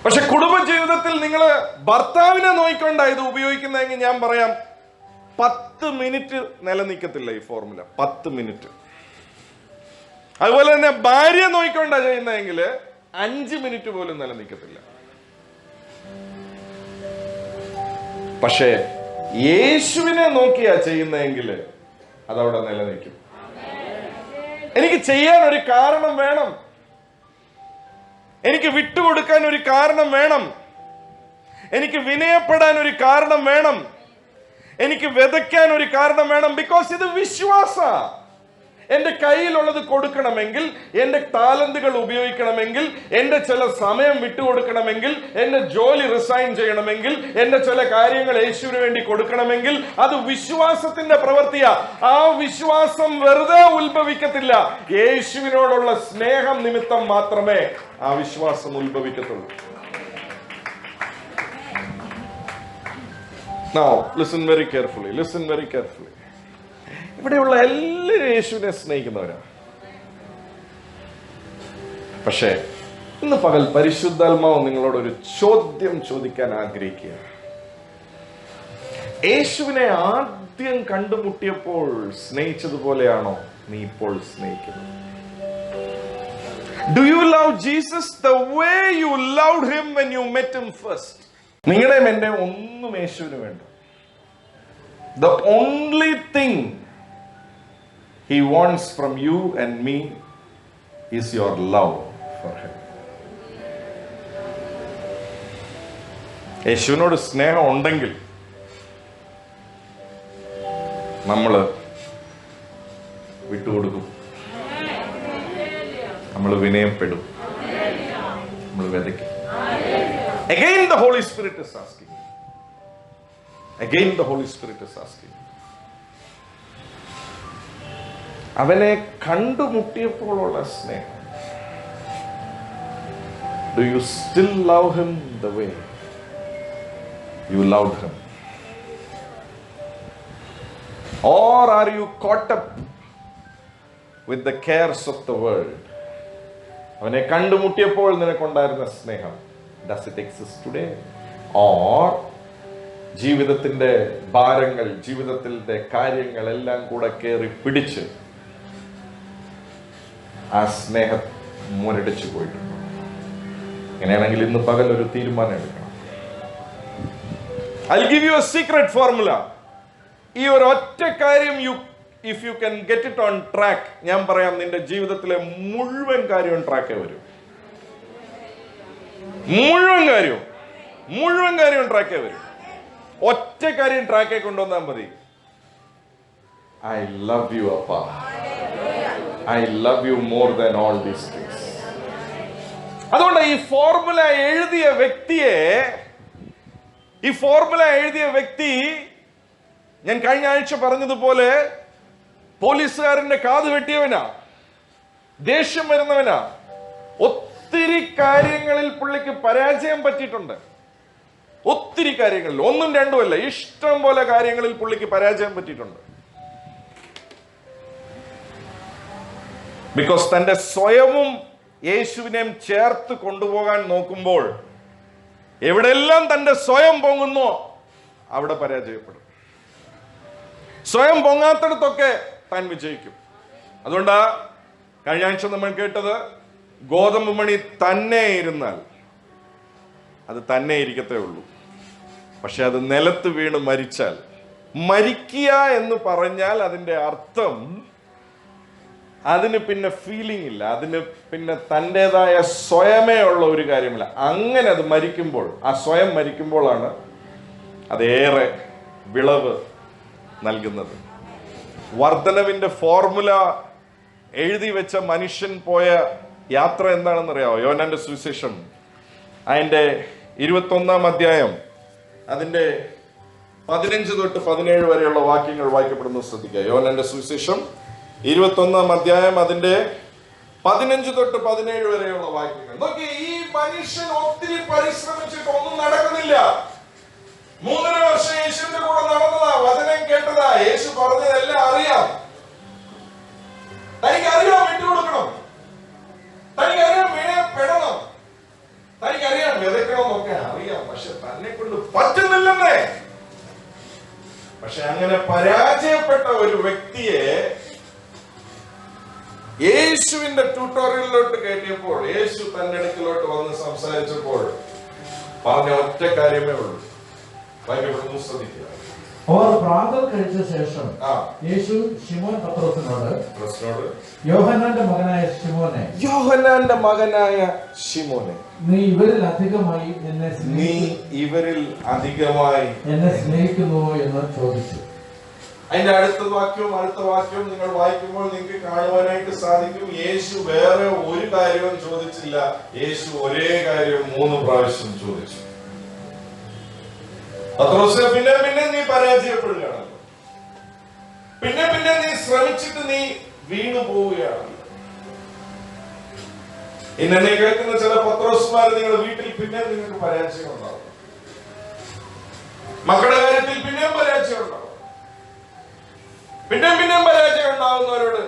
പക്ഷെ കുടുംബജീവിതത്തിൽ നിങ്ങൾ ഭർത്താവിനെ നോക്കിക്കൊണ്ടാ ഇത് ഉപയോഗിക്കുന്നതെങ്കിൽ ഞാൻ പറയാം, 10 മിനിറ്റ് നിലനിൽക്കത്തില്ല ഈ ഫോർമുല. 10 മിനിറ്റ്. അതുപോലെ തന്നെ ഭാര്യ നോക്കിക്കൊണ്ടാ ചെയ്യുന്നതെങ്കിൽ 5 മിനിറ്റ് പോലും നിലനിൽക്കത്തില്ല. പക്ഷേ യേശുവിനെ നോക്കിയാ ചെയ്യുന്നതെങ്കിൽ അതവിടെ നിലനിൽക്കും. എനിക്ക് ചെയ്യാൻ ഒരു കാരണം വേണം. എനിക്ക് വിട്ടുകൊടുക്കാൻ ഒരു കാരണം വേണം. എനിക്ക് വിനയപ്പെടാൻ ഒരു കാരണം വേണം. എനിക്ക് വിതയ്ക്കാൻ ഒരു കാരണം വേണം. ബിക്കോസ് ഇത് വിശ്വാസ. എന്റെ കയ്യിലുള്ളത് കൊടുക്കണമെങ്കിൽ, എന്റെ ടാലന്റുകൾ ഉപയോഗിക്കണമെങ്കിൽ, എന്റെ ചില സമയം വിട്ടുകൊടുക്കണമെങ്കിൽ, എന്റെ ജോലി റിസൈൻ ചെയ്യണമെങ്കിൽ, എന്റെ ചില കാര്യങ്ങൾ യേശുവിന് വേണ്ടി കൊടുക്കണമെങ്കിൽ അത് വിശ്വാസത്തിന്റെ പ്രവൃത്തിയാ. ആ വിശ്വാസം വെറുതെ ഉത്ഭവിക്കത്തില്ല. യേശുവിനോടുള്ള സ്നേഹം നിമിത്തം മാത്രമേ ആ വിശ്വാസം ഉത്ഭവിക്കത്തുള്ളൂ. Now, listen very carefully. Listen very carefully. ഇവിടെയുള്ള എല്ലാവരും യേശുവിനെ സ്നേഹിക്കുന്നവരാ. പക്ഷേ ഇന്ന് പകൽ പരിശുദ്ധാത്മാവ് നിങ്ങളോടൊരു ചോദ്യം ചോദിക്കാൻ ആഗ്രഹിക്കുക. യേശുവിനെ ആദ്യം കണ്ടുമുട്ടിയപ്പോൾ സ്നേഹിച്ചതുപോലെയാണോ നീ ഇപ്പോൾ സ്നേഹിക്കുന്നത്? Do you love Jesus the way you loved him when you met him first? നിങ്ങളുടെയും എൻ്റെ ഒന്നും യേശുവിന് വേണ്ട. The only thing he wants from you and me is your love for him. യേശുവിനോട് സ്നേഹം ഉണ്ടെങ്കിൽ നമ്മൾ വിട്ടുകൊടുക്കും, നമ്മൾ വിനയപ്പെടും, നമ്മൾ വിതയ്ക്കും. Again the Holy Spirit is asking. Again the Holy Spirit is asking. അവനെ കണ്ടുമുട്ടിയപ്പോഴുള്ള സ്നേഹം, do you still love him the way you loved him? Or are you caught up with the cares of the world? അവനെ കണ്ടുമുട്ടിയപ്പോൾ നിനക്കുണ്ടായിരുന്ന സ്നേഹം, does it exist today? Or ജീവിതത്തിന്റെ ഭാരങ്ങൾ, ജീവിതത്തിന്റെ കാര്യങ്ങളെല്ലാം കൂടെ കയറി പിടിച്ച് ആ സ്നേഹം മുരടിച്ചു പോയിട്ടുണ്ട്? അങ്ങനെയാണെങ്കിൽ ഇന്ന് പകൽ ഒരു തീരുമാനം എടുക്കണം. I'll give you a secret formula. ഈ ഒരു ഒറ്റ കാര്യം if you can get it on track, ഞാൻ പറയാം, നിന്റെ ജീവിതത്തിലെ മുഴുവൻ കാര്യവും ട്രാക്കേ വരും. മുഴുവൻ കാര്യവും ട്രാക്കേ വരും. ഒറ്റ കാര്യം ട്രാക്കേ കൊണ്ടുവന്നാൽ മതി. I love you, Appa. I love you more than all these things. അതുകൊണ്ട് ഈ ഫോർമുല എഴുതിയ വ്യക്തി ഞാൻ കഴിഞ്ഞ ആഴ്ച പറഞ്ഞതുപോലെ പോലീസുകാരന്റെ കാത് വെട്ടിയവനാ, ദേഷ്യം വരുന്നവനാ, ഒത്തിരി കാര്യങ്ങളിൽ പുള്ളിക്ക് പരാജയം പറ്റിയിട്ടുണ്ട്. ഒത്തിരി കാര്യങ്ങളിൽ, ഒന്നും രണ്ടുമല്ല, ഇഷ്ടം പോലെ കാര്യങ്ങളിൽ പുള്ളിക്ക് പരാജയം പറ്റിയിട്ടുണ്ട്. ബിക്കോസ് തന്റെ സ്വയവും യേശുവിനെയും ചേർത്ത് കൊണ്ടുപോകാൻ നോക്കുമ്പോൾ എവിടെല്ലാം തന്റെ സ്വയം പൊങ്ങുന്നോ അവിടെ പരാജയപ്പെടും. സ്വയം പൊങ്ങാത്തടത്തൊക്കെ താൻ വിജയിക്കും. അതുകൊണ്ടാ കഴിഞ്ഞ ആഴ്ച നമ്മൾ കേട്ടത്, ഗോതമ്പ് മണി തന്നെ ഇരുന്നാൽ അത് തന്നെ ഇരിക്കത്തേ ഉള്ളൂ. പക്ഷെ അത് നിലത്ത് വീണ് മരിച്ചാൽ, മരിക്കുക എന്ന് പറഞ്ഞാൽ അതിന്റെ അർത്ഥം അതിന് പിന്നെ ഫീലിംഗ് ഇല്ല, അതിന് പിന്നെ തൻ്റെതായ സ്വയമേ ഉള്ള ഒരു കാര്യമില്ല. അങ്ങനെ അത് മരിക്കുമ്പോൾ, ആ സ്വയം മരിക്കുമ്പോഴാണ് അതേറെ വിളവ് നൽകുന്നത്. വർധനവിന്റെ ഫോർമുല എഴുതി വെച്ച മനുഷ്യൻ പോയ യാത്ര എന്താണെന്നറിയാമോ? യോഹന്നാന്റെ സുവിശേഷം അതിന്റെ 21-ാം അധ്യായം അതിന്റെ 15 തൊട്ട് 17 വരെയുള്ള വാക്യങ്ങൾ വായിക്കപ്പെടുന്നു. ശ്രദ്ധിക്കുക. യോഹന്നാന്റെ സുവിശേഷം 21-ാം അധ്യായം അതിന്റെ 15 തൊട്ട് 17 വരെയുള്ള വാക്യങ്ങൾ നോക്കി. ഈ മനുഷ്യൻ ഒത്തിരി പരിശ്രമിച്ചിട്ട് ഒന്നും നടക്കുന്നില്ല. 3.5 വർഷം യേശുവിന്റെ കൂടെ നടന്നതാ, വചനം കേട്ടതാ, യേശു പറഞ്ഞതെല്ലാം അറിയാം. തനിക്കറിയാം വിട്ടുകൊടുക്കണം, തനിക്കറിയാം വിനയപ്പെടണം, തനിക്കറിയാം വിതയ്ക്കണമെന്നൊക്കെ അറിയാം. പക്ഷെ തന്നെ കൊണ്ട് പറ്റുന്നില്ലെന്നേ. പക്ഷെ അങ്ങനെ പരാജയപ്പെട്ട ഒരു വ്യക്തിയെ യേശുവിന്റെ ട്യൂട്ടോറിയലിലോട്ട് കയറ്റിയപ്പോൾ, യേശു തന്റെ അടുക്കിലോട്ട് വന്ന് സംസാരിച്ചപ്പോൾ പറഞ്ഞ ഒറ്റ കാര്യമേ ഉള്ളൂ. ശ്രദ്ധിക്കുക.
അവർ പ്രാതൽ കഴിച്ച ശേഷം യേശു ശിമോൻ പത്രോസിനോട്, യോഹന്നാന്റെ മകനായ ശിമോനെ, നീ ഇവരിൽ അധികമായി എന്നെ സ്നേഹിക്കുന്നുവോ എന്ന് ചോദിച്ചു.
അതിന്റെ അടുത്ത വാക്യവും നിങ്ങൾ വായിക്കുമ്പോൾ നിങ്ങൾക്ക് കാണുവാനായിട്ട് സാധിക്കും. യേശു വേറെ ഒരു കാര്യവും ചോദിച്ചില്ല. യേശു ഒരേ കാര്യം 3 പ്രാവശ്യം ചോദിച്ചു. പത്രോസേ, പിന്നെ നീ പരാജയപ്പെടുകയാണല്ലോ, പിന്നെ നീ ശ്രമിച്ചിട്ട് നീ വീണു പോവുകയാണല്ലോ. ഇന്നെ കേൾക്കുന്ന ചില പത്രോസ്മാർ നിങ്ങളുടെ വീട്ടിൽ പിന്നെ നിങ്ങൾക്ക് പരാജയം ഉണ്ടാവും, മക്കളുടെ കാര്യത്തിൽ പിന്നെയും പരാജയം ഉണ്ടാവും, പിന്നെയും പരാജയം ഉണ്ടാവുന്നവരോട്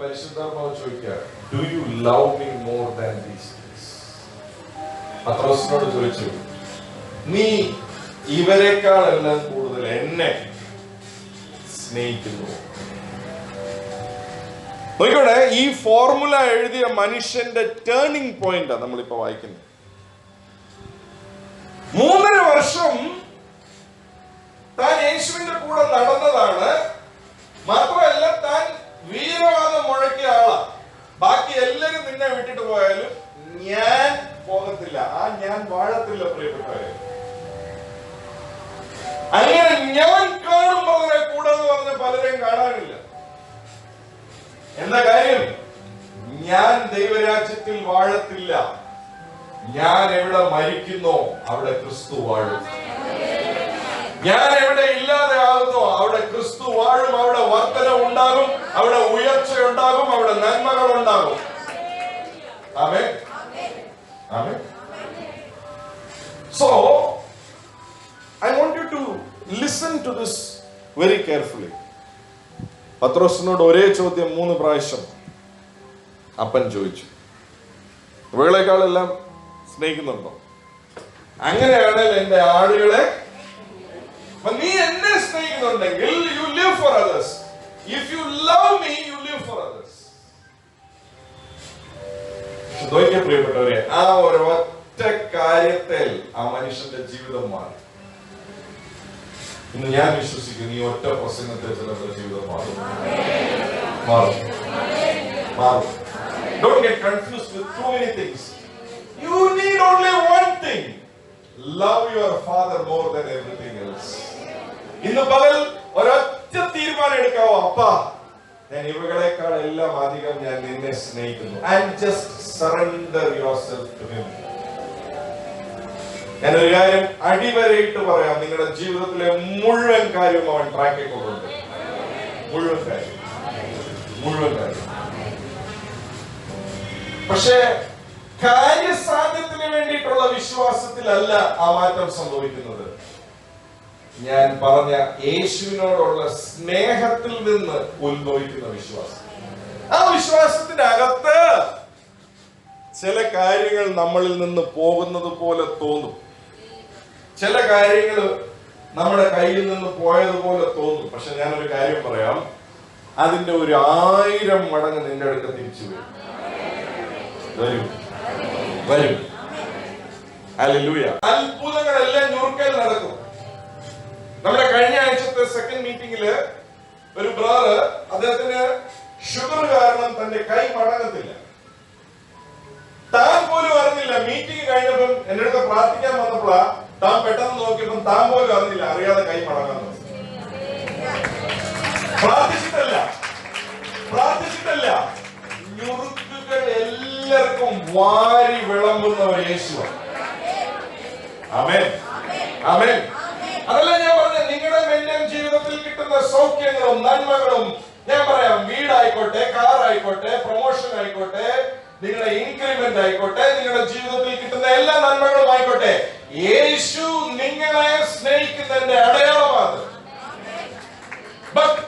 പരിശുദ്ധാത്മാവ് ചോദിക്കുക, do you love me more than these things? പത്രോസിനോട് ചോദിച്ചു, നീ ഇവരെക്കാളെല്ലാം കൂടുതൽ എന്നെ സ്നേഹിക്കുന്നു? നോക്കിക്കോട്ടെ, ഈ ഫോർമുല എഴുതിയ മനുഷ്യന്റെ ടേണിംഗ് പോയിന്റാ നമ്മളിപ്പോ വായിക്കുന്നത്. 3.5 വർഷം താൻ യേശുവിന്റെ കൂടെ നടന്നതാണ്. മാത്രമല്ല, താൻ വീരവാദം മുഴക്കിയ ആളാ. ബാക്കി എല്ലാരും നിന്നെ വിട്ടിട്ട് പോയാലും ഞാൻ പോകത്തില്ല, ആ ഞാൻ വാഴത്തില്ല പ്രിയപ്പെട്ടവരെ. അങ്ങനെ ഞാൻ കാണുമ്പോൾ കൂടെ എന്ന് പറഞ്ഞ പലരെയും കാണാനില്ല. എന്താ കാര്യം? ഞാൻ ദൈവരാജ്യത്തിൽ വാഴത്തില്ല. ഞാൻ എവിടെ മരിക്കുന്നോ അവിടെ ക്രിസ്തു വാഴും. ഞാൻ എവിടെ ഇല്ലാതെ ആകുന്നോ അവിടെ ക്രിസ്തു വാഴും. അവിടെ വർധന ഉണ്ടാകും, അവിടെ ഉയർച്ച ഉണ്ടാകും, അവിടെ നന്മകൾ ഉണ്ടാകും. ആമേൻ, ആമേൻ. So I want you to listen to this very carefully. പത്രോസിനോട് ഒരേ ചോദ്യം 3 പ്രാവശ്യം അപ്പൻ ചോദിച്ചു. ഇവകളെക്കാളെല്ലാം സ്നേഹിക്കുന്നുണ്ടോ? അങ്ങനെയാണെങ്കിൽ എന്റെ ആടുകളെ, നീ എന്നെ സ്നേഹിക്കുന്നുണ്ടെങ്കിൽ you live for others. If you love me, you live for others. നോക്കിയ പ്രിയപ്പെട്ടവരെ, ആ ഒരൊറ്റ കാര്യത്തിൽ ആ മനുഷ്യന്റെ ജീവിതം മാറി. ഇന്ന് ഞാൻ വിശ്വസിക്കുന്നു ഈ ഒറ്റ പ്രസംഗത്തിൽ ചിലരുടെ ജീവിതം മാറും. Don't get confused with too many things. You need only one thing. Love your father more than everything else. ഇന്ന് പകൽ ഒരൊറ്റ തീരുമാനം എടുക്കാവോ? അപ്പാ, ഞാൻ ഇവകളെക്കാൾ എല്ലാം അധികം ഞാൻ നിന്നെ സ്നേഹിക്കുന്നു. And just surrender yourself to him. ഞാനൊരു കാര്യം അടിവരയിട്ട് പറയാം, നിങ്ങളുടെ ജീവിതത്തിലെ മുഴുവൻ കാര്യവും അവൻ ട്രാക്കിൽ കൊണ്ടുണ്ട്. മുഴുവൻ കാര്യം. പക്ഷേ കാര്യസാധ്യത്തിന് വേണ്ടിയിട്ടുള്ള വിശ്വാസത്തിലല്ല ആ മാറ്റം സംഭവിക്കുന്നത്. ഞാൻ പറഞ്ഞ യേശുവിനോടുള്ള സ്നേഹത്തിൽ നിന്ന് ഉത്ഭവിക്കുന്ന വിശ്വാസം. ആ വിശ്വാസത്തിന്റെ അകത്ത് ചില കാര്യങ്ങൾ നമ്മളിൽ നിന്ന് പോകുന്നത് പോലെ തോന്നും. ചില കാര്യങ്ങൾ നമ്മുടെ കയ്യിൽ നിന്ന് പോയതുപോലെ തോന്നും. പക്ഷെ ഞാനൊരു കാര്യം പറയാം, അതിന്റെ ഒരു 1000 മടങ്ങ് നിന്റെ അടുത്ത് തിരിച്ചു വരും. ഹല്ലേലൂയ. അത്ഭുതങ്ങളെല്ലാം ഞുറുക്കൽ നടക്കും. നമ്മുടെ കഴിഞ്ഞ ആഴ്ചത്തെ സെക്കൻഡ് മീറ്റിംഗില് ഒരു ബ്രദർ, അദ്ദേഹത്തിന് ഷുഗർ കാരണം തന്റെ കൈ മടങ്ങത്തില്ല. താൻ പോലും അറിഞ്ഞില്ല. മീറ്റിംഗ് കഴിഞ്ഞപ്പം എന്റെ അടുത്ത് പ്രാർത്ഥിക്കാൻ വന്നപ്പോഴാ താൻ പെട്ടെന്ന് നോക്കിയപ്പോൾ താൻ പോലും അറിഞ്ഞില്ല, അറിയാതെ കൈ മടങ്ങാൻ. പ്രാർത്ഥിച്ചിട്ടല്ല, ഞുറുക്കുകൾ എല്ലാവർക്കും വാരി വിളമ്പുന്ന ഒരു യേശുവാണ്. ആമേൻ, ആമേൻ. അതല്ല ഞാൻ പറഞ്ഞ നിങ്ങളുടെ മെന്റൽ ജീവിതത്തിൽ കിട്ടുന്ന സൗഖ്യങ്ങളും നന്മകളും, ഞാൻ പറയാം, വീടായിക്കോട്ടെ, കാർ ആയിക്കോട്ടെ, പ്രൊമോഷൻ ആയിക്കോട്ടെ, നിങ്ങളുടെ ഇൻക്രിമെന്റ് ആയിക്കോട്ടെ, നിങ്ങളുടെ ജീവിതത്തിൽ കിട്ടുന്ന എല്ലാ നന്മകളും ആയിക്കോട്ടെ, യേശു നിങ്ങളെ സ്നേഹിക്കുന്നതിന്റെ അടയാളമാണ്. ബട്ട്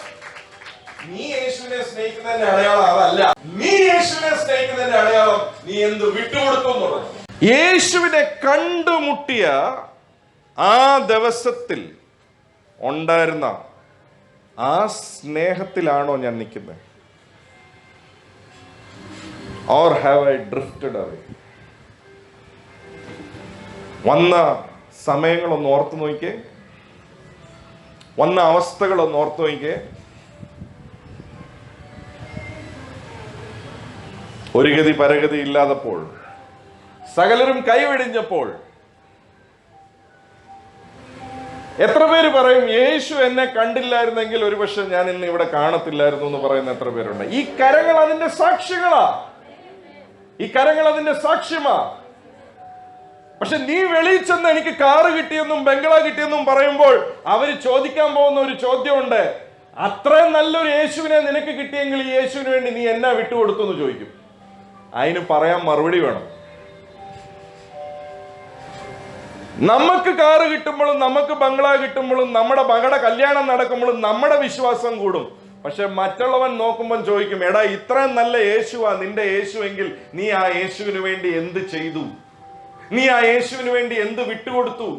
നീ യേശുവിനെ സ്നേഹിക്കുന്നതിന്റെ അടയാളം അതല്ല. നീ യേശുവിനെ സ്നേഹിക്കുന്നതിന്റെ അടയാളം നീ എന്ത് വിട്ടുകൊടുത്തു എന്നുള്ളത്. യേശുവിനെ കണ്ടുമുട്ടിയ ആ ദിവസത്തിൽ ഉണ്ടായിരുന്ന ആ സ്നേഹത്തിലാണോ ഞാൻ നിൽക്കുന്നത്? Or have I drifted away? വന്ന സമയങ്ങളൊന്ന് ഓർത്തു നോക്കിക്കേ, വന്ന അവസ്ഥകളൊന്ന് ഓർത്തു നോക്കിക്കേ. ഒരു ഗതി പരഗതി ഇല്ലാതപ്പോൾ, സകലരും കൈവെടിഞ്ഞപ്പോൾ, എത്ര പേര് പറയും യേശു എന്നെ കണ്ടില്ലായിരുന്നെങ്കിൽ ഒരുപക്ഷെ ഞാൻ ഇന്ന് ഇവിടെ കാണത്തില്ലായിരുന്നു എന്ന് പറയുന്ന എത്ര പേരുണ്ട്? ഈ കരങ്ങൾ അതിന്റെ സാക്ഷികളാ. ഈ കരങ്ങൾ അതിന്റെ സാക്ഷ്യമാ. പക്ഷെ നീ വെളിയിൽ ചെന്ന് എനിക്ക് കാറ് കിട്ടിയെന്നും ബംഗ്ലാ കിട്ടിയെന്നും പറയുമ്പോൾ അവര് ചോദിക്കാൻ പോകുന്ന ഒരു ചോദ്യമുണ്ട്, അത്രയും നല്ലൊരു യേശുവിനെ നിനക്ക് കിട്ടിയെങ്കിൽ ഈ യേശുവിന് വേണ്ടി നീ എന്നാ വിട്ടുകൊടുത്തു എന്ന് ചോദിക്കും. അതിന് പറയാൻ മറുപടി വേണം. നമുക്ക് കാറ് കിട്ടുമ്പോഴും നമുക്ക് ബംഗ്ലാ കിട്ടുമ്പോഴും നമ്മുടെ മകളുടെ കല്യാണം നടക്കുമ്പോഴും നമ്മുടെ വിശ്വാസം കൂടും. പക്ഷെ മറ്റുള്ളവൻ നോക്കുമ്പോൾ ചോദിക്കും, എടാ ഇത്രയും നല്ല യേശുവാ നിന്റെ യേശുവെങ്കിൽ നീ ആ യേശുവിന് വേണ്ടി എന്ത് ചെയ്തു? നീ ആ യേശുവിന് വേണ്ടി എന്ത് വിട്ടുകൊടുത്തു?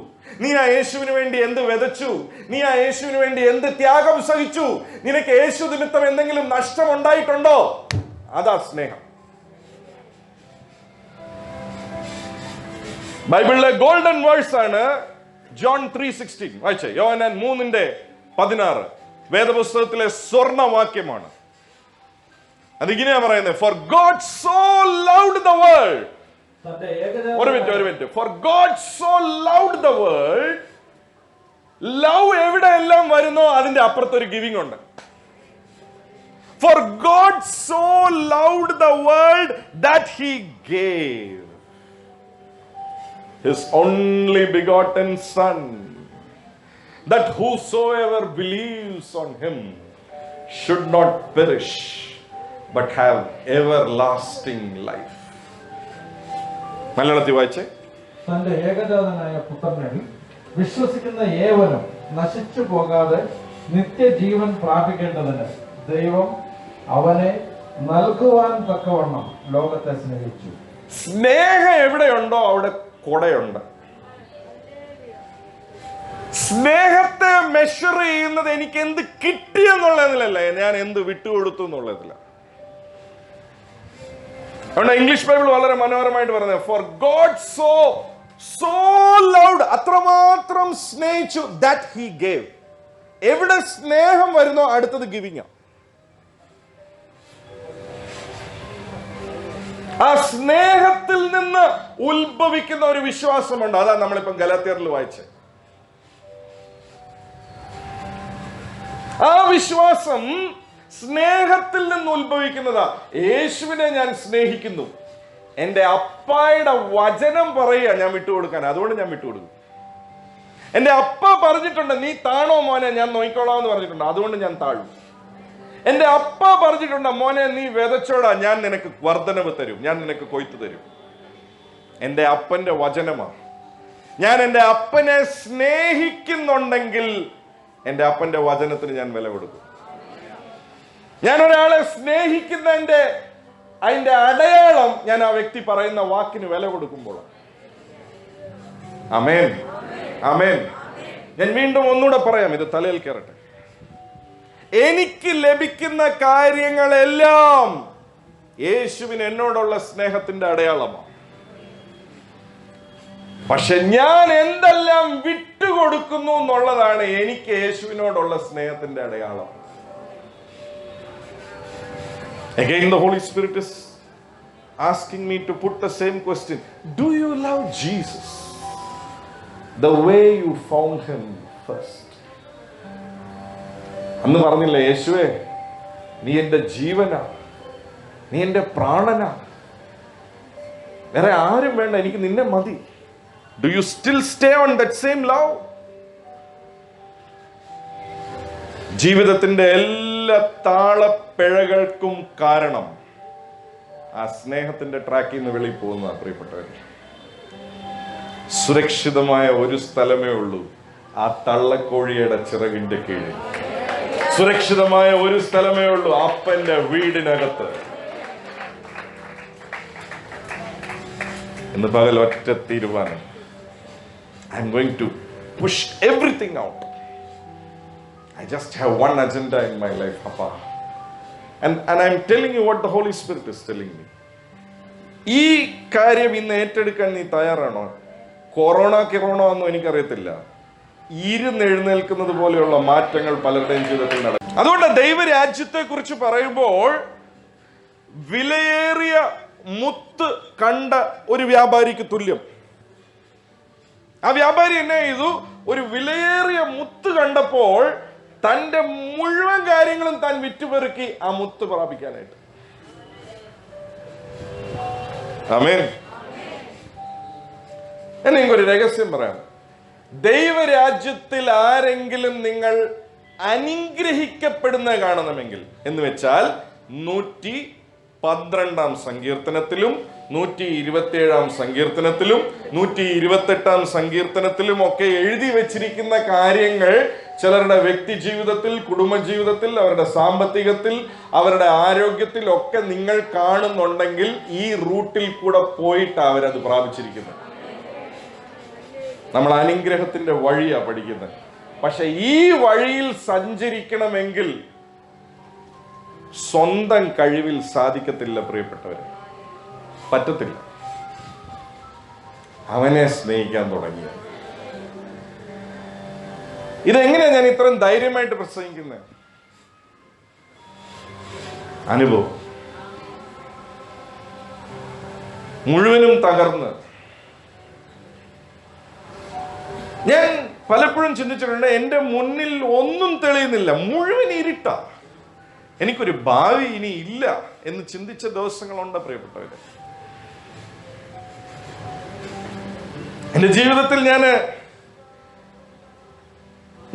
നീ ആ യേശുവിന് വേണ്ടി എന്ത് വിതച്ചു? നീ ആ യേശുവിന് വേണ്ടി എന്ത് ത്യാഗം സഹിച്ചു? നിനക്ക് യേശു നിമിത്തം എന്തെങ്കിലും നഷ്ടം ഉണ്ടായിട്ടുണ്ടോ? അതാ സ്നേഹം. ബൈബിളിലെ ഗോൾഡൻ വേഴ്സ് ആണ് ജോൺ 3:16. വായിച്ചേ, യോഹന്നാൻ 3:16 വേദപുസ്തകത്തിലെ സ്വർണവാക്യമാണ്. അതിങ്ങനെയാ പറയുന്നത്, for God so loved the world. ഒരു minute. For God so loved the world. Love എവിടെയെല്ലാം വരുന്നോ അതിന്റെ അപ്പുറത്തൊരു ഗിവിംഗ് ഉണ്ട്. For God so loved the world that he gave his only begotten son, that whosoever believes on him should not perish but have everlasting life. മലയാളത്തിൽ വായിച്ചേ.
തന്റെ ഏകജാതനായ പുത്രനിൽ വിശ്വസിക്കുന്ന ഏവനും നശിച്ചു പോകാതെ നിത്യജീവൻ പ്രാപിക്കേണ്ടതിന് ദൈവം അവനെ നൽകുവാൻ തക്കവണ്ണം ലോകത്തെ സ്നേഹിച്ചു.
സ്നേഹം എവിടെയുണ്ടോ അവിടെ കൊടയുണ്ട്. സ്നേഹത്തെ മെഷർ ചെയ്യുന്നത് എനിക്ക് എന്ത് കിട്ടി എന്നുള്ളതിലല്ല, ഞാൻ എന്ത് വിട്ടുകൊടുത്തു എന്നുള്ളതില്ല. അതുകൊണ്ട് ഇംഗ്ലീഷ് ബൈബിൾ വളരെ മനോഹരമായിട്ട് പറയുന്നത്, ഫോർ ഗോഡ് സോ ലവ്ഡ്, അത്രമാത്രം സ്നേഹിച്ചു, ദാറ്റ് ഹി ഗേവ്. എവിടെ സ്നേഹം വരുന്നോ അടുത്തത് ഗിവിംഗ്. ആ സ്നേഹത്തിൽ നിന്ന് ഉത്ഭവിക്കുന്ന ഒരു വിശ്വാസമുണ്ട്. അതാ നമ്മളിപ്പം ഗലാത്യറിൽ വായിച്ചത്. ആ വിശ്വാസം സ്നേഹത്തിൽ നിന്ന് ഉത്ഭവിക്കുന്നതാ. യേശുവിനെ ഞാൻ സ്നേഹിക്കുന്നു, എന്റെ അപ്പായുടെ വചനം പറയുക ഞാൻ വിട്ടുകൊടുക്കാൻ, അതുകൊണ്ട് ഞാൻ വിട്ടുകൊടുക്കും. എന്റെ അപ്പ പറഞ്ഞിട്ടുണ്ട്, നീ താണോ മോനെ ഞാൻ നോക്കിക്കോളാം എന്ന് പറഞ്ഞിട്ടുണ്ട്, അതുകൊണ്ട് ഞാൻ താഴും. എൻ്റെ അപ്പ പറഞ്ഞിട്ടുണ്ട്, മോനെ നീ വിതച്ചോടാ, ഞാൻ നിനക്ക് വർധനവ് തരും, ഞാൻ നിനക്ക് കൊയ്ത്ത് തരും. എൻ്റെ അപ്പന്റെ വചനമാണ്. ഞാൻ എൻ്റെ അപ്പനെ സ്നേഹിക്കുന്നുണ്ടെങ്കിൽ എൻ്റെ അപ്പന്റെ വചനത്തിന് ഞാൻ വില കൊടുക്കും. ഞാൻ ഒരാളെ സ്നേഹിക്കുന്നതിന്റെ അതിന്റെ അടയാളം ഞാൻ ആ വ്യക്തി പറയുന്ന വാക്കിന് വില കൊടുക്കുമ്പോൾ. ആമേൻ, ആമേൻ. ഞാൻ വീണ്ടും ഒന്നുകൂടെ പറയാം, ഇത് തലയിൽ കയറട്ടെ. എനിക്ക് ലഭിക്കുന്ന കാര്യങ്ങളെല്ലാം യേശുവിന് എന്നോടുള്ള സ്നേഹത്തിന്റെ അടയാളമാണ്. പക്ഷെ ഞാൻ എന്തെല്ലാം വിട്ടുകൊടുക്കുന്നു എന്നുള്ളതാണ് എനിക്ക് യേശുവിനോടുള്ള സ്നേഹത്തിന്റെ അടയാളം. Again, the Holy Spirit is asking me to put the same question. Do you love Jesus the way you found him first? അന്ന് പറഞ്ഞില്ലേ, യേശുവേ നീ എൻ്റെ ജീവനാ, നീ എൻ്റെ പ്രാണനാ, വേറെ ആരും വേണ്ട, എനിക്ക് നിന്നെ മതി. Do you still stay on that same love? ജീവിതത്തിന്റെ എല്ലാ താളപ്പിഴകൾക്കും കാരണം ആ സ്നേഹത്തിന്റെ ട്രാക്കിൽ നിന്ന് വെളിയിൽ പോകുന്ന പ്രിയപ്പെട്ടവർ. സുരക്ഷിതമായ ഒരു സ്ഥലമേ ഉള്ളൂ, ആ തള്ളക്കോഴിയുടെ ചിറകിന്റെ കീഴിൽ. സുരക്ഷിതമായ ഒരു സ്ഥലമേ ഉള്ളൂ, അപ്പന്റെ വീടിനകത്ത്. ഇന്ന് പകൽ ഒറ്റ തീരുമാനം. I am going to push everything out. I just have one agenda in my life, Papa. And I am telling you what the Holy Spirit is telling me. ഈ കാര്യം ഇന്ന് ഏറ്റെടുക്കാൻ നീ തയ്യാറാണോ? കൊറോണ ഒന്നും എനിക്കറിയത്തില്ല, ഇരുന്നെഴുന്നേൽക്കുന്നത് പോലെയുള്ള മാറ്റങ്ങൾ പലരുടെയും ജീവിതത്തിൽ നടക്കും. അതുകൊണ്ട് ദൈവരാജ്യത്തെ കുറിച്ച് പറയുമ്പോൾ വിലയേറിയ മുത്ത് കണ്ട ഒരു വ്യാപാരിക്ക് തുല്യം. ആ വ്യാപാരി എന്നെ ചെയ്തു, ഒരു വിലയേറിയ മുത്ത് കണ്ടപ്പോൾ തന്റെ മുഴുവൻ കാര്യങ്ങളും താൻ വിറ്റുപെറുക്കി ആ മുത്ത് പ്രാപിക്കാനായിട്ട്. ആമേൻ. എനിക്കൊരു രഹസ്യം പറയാം. ദൈവരാജ്യത്തിൽ ആരെങ്കിലും നിങ്ങൾ അനുഗ്രഹിക്കപ്പെടുന്ന കാണണമെങ്കിൽ എന്ന് വെച്ചാൽ 112 സങ്കീർത്തനത്തിലും 127 സങ്കീർത്തനത്തിലും 128 സങ്കീർത്തനത്തിലും ഒക്കെ എഴുതി വെച്ചിരിക്കുന്ന കാര്യങ്ങൾ ചിലരുടെ വ്യക്തി ജീവിതത്തിൽ, കുടുംബജീവിതത്തിൽ, അവരുടെ സാമ്പത്തികത്തിൽ, അവരുടെ ആരോഗ്യത്തിൽ ഒക്കെ നിങ്ങൾ കാണുന്നുണ്ടെങ്കിൽ ഈ റൂട്ടിൽ കൂടെ പോയിട്ടാണ് അവരത് പ്രാപിച്ചിരിക്കുന്നത്. നമ്മൾ അനുഗ്രഹത്തിന്റെ വഴിയാ പഠിക്കുന്നത്. പക്ഷെ ഈ വഴിയിൽ സഞ്ചരിക്കണമെങ്കിൽ സ്വന്തം കഴിവിൽ സാധിക്കത്തില്ല പ്രിയപ്പെട്ടവരെ, പറ്റത്തില്ല. അവനെ സ്നേഹിക്കാൻ തുടങ്ങിയ ഇതെങ്ങനെയാ ഞാൻ ഇത്രയും ധൈര്യമായിട്ട് പ്രസംഗിക്കുന്നത്? അനുഭവം. മുഴുവനും തകർന്ന് ഞാൻ പലപ്പോഴും ചിന്തിച്ചിട്ടുണ്ട്, എന്റെ മുന്നിൽ ഒന്നും തെളിയുന്നില്ല, മുഴുവൻ ഇരുട്ടാ, എനിക്കൊരു ഭാവി ഇനി ഇല്ല എന്ന് ചിന്തിച്ച ദിവസങ്ങളുണ്ട് പ്രിയപ്പെട്ടവരെ. എന്റെ ജീവിതത്തിൽ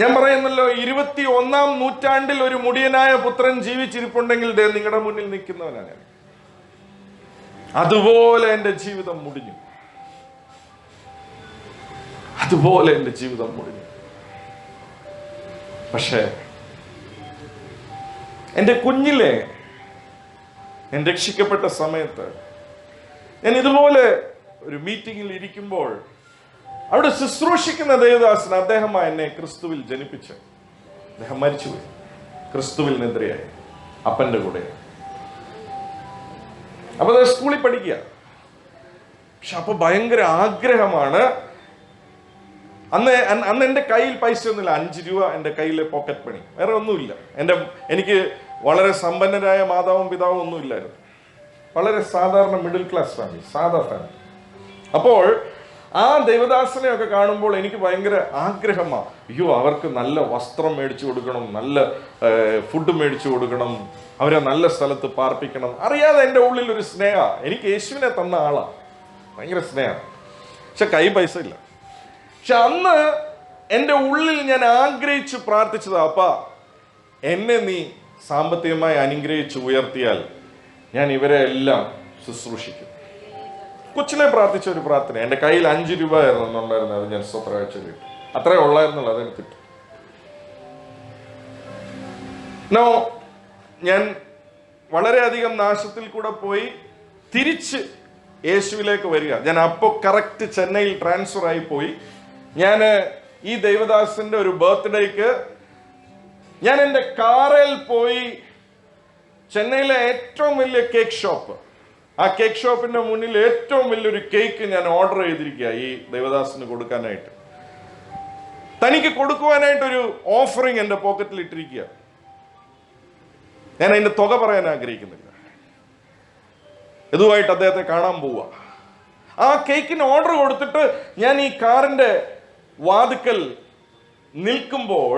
ഞാൻ പറയുന്നല്ലോ, 21-ാം നൂറ്റാണ്ടിൽ ഒരു മുടിയനായ പുത്രൻ ജീവിച്ചിരിപ്പുണ്ടെങ്കിൽ നിങ്ങളുടെ മുന്നിൽ നിൽക്കുന്നവനാണ് ഞാൻ. അതുപോലെ എന്റെ ജീവിതം മുടിഞ്ഞു, അതുപോലെ എന്റെ ജീവിതം മുടിഞ്ഞു. പക്ഷേ എന്റെ കുഞ്ഞിലെ ഞാൻ രക്ഷിക്കപ്പെട്ട സമയത്ത് ഞാൻ ഇതുപോലെ ഒരു മീറ്റിംഗിൽ ഇരിക്കുമ്പോൾ അവിടെ ശുശ്രൂഷിക്കുന്ന ദേവദാസൻ, അദ്ദേഹമാണ് എന്നെ ക്രിസ്തുവിൽ ജനിപ്പിച്ച്. അദ്ദേഹം മരിച്ചുപോയി, ക്രിസ്തുവിൽ നിദ്രയായി, അപ്പന്റെ കൂടെ. അപ്പൊ അത് സ്കൂളിൽ പഠിക്കുക. പക്ഷെ അപ്പൊ ഭയങ്കര ആഗ്രഹമാണ്. അന്ന് എൻ്റെ കയ്യിൽ പൈസ ഒന്നുമില്ല, 5 രൂപ എൻ്റെ കയ്യിലെ പോക്കറ്റ് മണി, വേറെ ഒന്നുമില്ല. എനിക്ക് വളരെ സമ്പന്നരായ മാതാവും പിതാവും ഒന്നും ഇല്ലായിരുന്നു. വളരെ സാധാരണ മിഡിൽ ക്ലാസ് ഫാമിലി, സാധാ ഫാമിലി. അപ്പോൾ ആ ദൈവദാസനെയൊക്കെ കാണുമ്പോൾ എനിക്ക് ഭയങ്കര ആഗ്രഹമാണ്. അയ്യോ, അവർക്ക് നല്ല വസ്ത്രം മേടിച്ചു കൊടുക്കണം, നല്ല ഫുഡ് മേടിച്ചു കൊടുക്കണം, അവരെ നല്ല സ്ഥലത്ത് പാർപ്പിക്കണം. അറിയാതെ എൻ്റെ ഉള്ളിൽ ഒരു സ്നേഹ, എനിക്ക് യേശുവിനെ തന്ന ആളാണ്, ഭയങ്കര സ്നേഹം. പക്ഷെ കൈ പൈസ ഇല്ല. പക്ഷെ അന്ന് എൻ്റെ ഉള്ളിൽ ഞാൻ ആഗ്രഹിച്ച് പ്രാർത്ഥിച്ചതാ, അപ്പാ എന്നെ നീ സാമ്പത്തികമായി അനുഗ്രഹിച്ച് ഉയർത്തിയാൽ ഞാൻ ഇവരെ എല്ലാം ശുശ്രൂഷിക്കും. കൊച്ചിലെ പ്രാർത്ഥിച്ച ഒരു പ്രാർത്ഥന. എൻ്റെ കയ്യിൽ 5 രൂപ ആയിരുന്നു ഉണ്ടായിരുന്നത്, അത് ഞാൻ സ്വത്രാഴ്ച കിട്ടും. അത്രേ ഉള്ളായിരുന്നുള്ളൂ, അതെനിക്ക് കിട്ടും. നോ, ഞാൻ വളരെയധികം നാശത്തിൽ കൂടെ പോയി തിരിച്ച് യേശുവിലേക്ക് വരിക. ഞാൻ അപ്പോൾ കറക്റ്റ് ചെന്നൈയിൽ ട്രാൻസ്ഫർ ആയി പോയി. ഞാൻ ഈ ദൈവദാസന്റെ ഒരു ബർത്ത്ഡേക്ക് ഞാൻ എൻ്റെ കാറിൽ പോയി ചെന്നൈയിലെ ഏറ്റവും വലിയ കേക്ക് ഷോപ്പ്, ആ കേക്ക് ഷോപ്പിന്റെ മുന്നിൽ ഏറ്റവും വലിയൊരു കേക്ക് ഞാൻ ഓർഡർ ചെയ്തിരിക്കുക ഈ ദൈവദാസന് കൊടുക്കാനായിട്ട്. തനിക്ക് കൊടുക്കുവാനായിട്ടൊരു ഓഫറിങ് എൻ്റെ പോക്കറ്റിൽ ഇട്ടിരിക്കുക. ഞാൻ അതിന്റെ തുക പറയാൻ ആഗ്രഹിക്കുന്നില്ല. ഇതുമായിട്ട് അദ്ദേഹത്തെ കാണാൻ പോവുക. ആ കേക്കിന് ഓർഡർ കൊടുത്തിട്ട് ഞാൻ ഈ കാറിന്റെ വാതുക്കൽ നിൽക്കുമ്പോൾ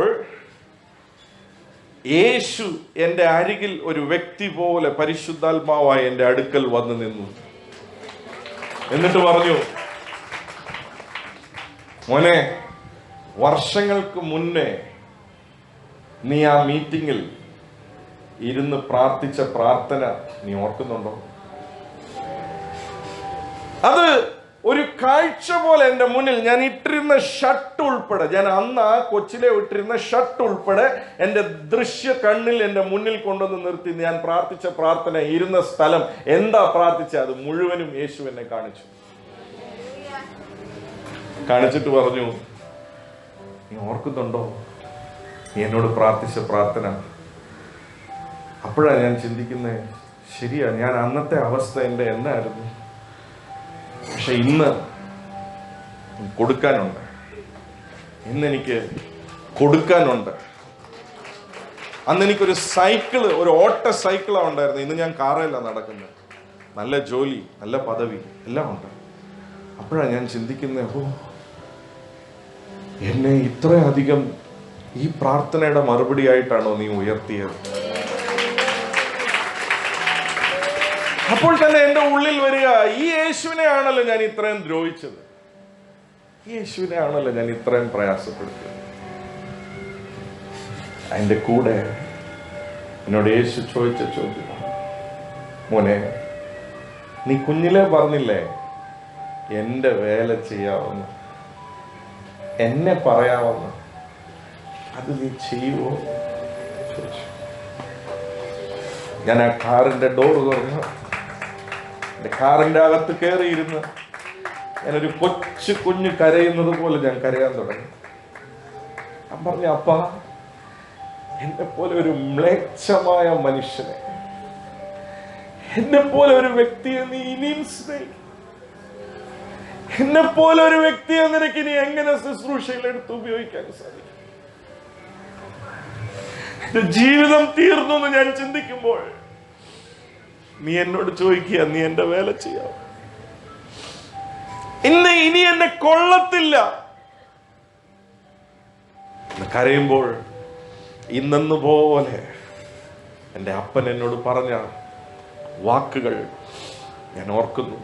യേശു എൻ്റെ അരികിൽ ഒരു വ്യക്തി പോലെ പരിശുദ്ധാത്മാവായി എൻ്റെ അടുക്കൽ വന്നു നിന്നു. എന്നിട്ട് പറഞ്ഞു, മോനെ, വർഷങ്ങൾക്ക് മുന്നേ നീ ആ മീറ്റിങ്ങിൽ ഇരുന്ന് പ്രാർത്ഥിച്ച പ്രാർത്ഥന നീ ഓർക്കുന്നുണ്ടോ? അത് ഒരു കാഴ്ച പോലെ എൻ്റെ മുന്നിൽ, ഞാൻ ഇട്ടിരുന്ന ഷർട്ട് ഉൾപ്പെടെ, ഞാൻ അന്ന് ആ കൊച്ചിലെ ഇട്ടിരുന്ന ഷർട്ട് ഉൾപ്പെടെ എൻ്റെ ദൃശ്യ കണ്ണിൽ എൻ്റെ മുന്നിൽ കൊണ്ടുവന്ന് നിർത്തി. ഞാൻ പ്രാർത്ഥിച്ച പ്രാർത്ഥന, ഇരുന്ന സ്ഥലം, എന്താ പ്രാർത്ഥിച്ച അത് മുഴുവനും യേശു എന്നെ കാണിച്ചിട്ട് പറഞ്ഞു, നീ ഓർക്കുന്നുണ്ടോ നീ എന്നോട് പ്രാർത്ഥിച്ച പ്രാർത്ഥന? അപ്പോഴാണ് ഞാൻ ചിന്തിക്കുന്നത്, ശരിയാ, ഞാൻ അന്നത്തെ അവസ്ഥ എൻ്റെ എന്നായിരുന്നു. പക്ഷെ ഇന്ന് കൊടുക്കാനുണ്ട്, ഇന്നെനിക്ക് കൊടുക്കാനുണ്ട്. അന്ന് എനിക്കൊരു സൈക്കിള്, ഒരു ഓട്ട സൈക്കിളാണ് ഉണ്ടായിരുന്നത്. ഇന്ന് ഞാൻ കാറിലാണ് നടക്കുന്നത്. നല്ല ജോലി, നല്ല പദവി എല്ലാം ഉണ്ട്. അപ്പോഴാണ് ഞാൻ ചിന്തിക്കുന്നത്, ഓ, എന്നെ ഇത്രയധികം ഈ പ്രാർത്ഥനയുടെ മറുപടി ആയിട്ടാണോ നീ ഉയർത്തിയത്? അപ്പോൾ തന്നെ എൻ്റെ ഉള്ളിൽ വരിക, ഈ യേശുവിനെ ആണല്ലോ ഞാൻ ഇത്രയും ദ്രോഹിച്ചത്, ഈ യേശുവിനെ ആണല്ലോ ഞാൻ ഇത്രയും പ്രയാസപ്പെടുത്തിയത്. അതിൻ്റെ കൂടെ എന്നോട് യേശു ചോദിച്ച ചോദ്യം, മോനെ, നീ കുഞ്ഞിലേ പറഞ്ഞില്ലേ എൻ്റെ വേല ചെയ്യാമെന്ന്, എന്നെ പറയാമെന്ന്, അത് നീ ചെയ്യുമോ ചോദിച്ചു. ഞാൻ ആ കാറിന്റെ ഡോർ തുറന്നു, എൻ്റെ കാറിന്റെ അകത്ത് കയറിയിരുന്ന് ഞാനൊരു കുഞ്ഞ് കരയുന്നത് പോലെ ഞാൻ കരയാൻ തുടങ്ങി. ഞാൻ പറഞ്ഞു, അപ്പാ, എന്നെ പോലെ ഒരു മ്ലേച്ഛമായ മനുഷ്യനെ, എന്നെ പോലെ ഒരു വ്യക്തിയെ നീ ഇനിയും സ്നേഹിക്കും, എന്നെ പോലെ ഒരു വ്യക്തിയെ നിനക്ക് ഇനി എങ്ങനെ ശുശ്രൂഷയിൽ എടുത്ത് ഉപയോഗിക്കാൻ സാധിക്കും? എന്റെ ജീവിതം തീർന്നു എന്ന് ഞാൻ ചിന്തിക്കുമ്പോൾ നീ എന്നോട് ചോദിക്കുക, നീ എന്റെ വേല ചെയ്യാം? ഇനി എന്നെ കൊള്ളത്തില്ല കരയുമ്പോൾ ഇന്നെന്ന് പോലെ എൻ്റെ അപ്പൻ എന്നോട് പറഞ്ഞ വാക്കുകൾ ഞാൻ ഓർക്കുന്നു.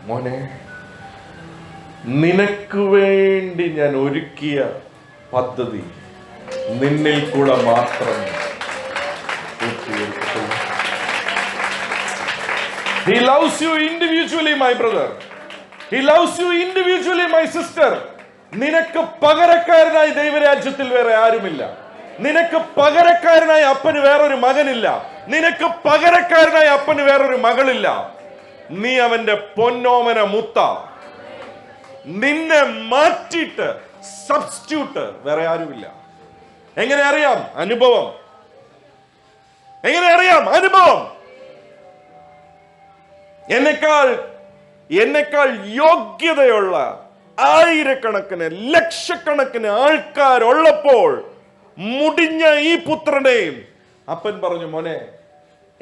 മോനെ, നിനക്ക് വേണ്ടി ഞാൻ ഒരുക്കിയ പദ്ധതി നിന്നിൽ കൂടെ മാത്രം പൂർത്തീകരിക്കത്തുള്ളൂ. He loves you individually, my brother. He loves you individually, my sister. നിനക്ക് പകരക്കാരനായി ദൈവരാജ്യത്തിൽ വേറെ ആരുമില്ല. നിനക്ക് പകരക്കാരനായി അപ്പന് വേറൊരു മകനില്ല. നിനക്ക് പകരക്കാരനായി അപ്പന് വേറൊരു മകളില്ല. നീ അവന്റെ പൊന്നോമന മുത്ത. നിന്നെ മാറ്റിയിട്ട് സബ്സ്റ്റിറ്റ്യൂട്ട് വേറെ ആരുമില്ല. എങ്ങനെ അറിയാം? അനുഭവം. എങ്ങനെ അറിയാം? അനുഭവം. എന്നെക്കാൾ യോഗ്യതയുള്ള ആയിരക്കണക്കിന് ലക്ഷക്കണക്കിന് ആൾക്കാരുള്ളപ്പോൾ മുടിഞ്ഞ ഈ പുത്രനെയും അപ്പൻ പറഞ്ഞു, മോനെ,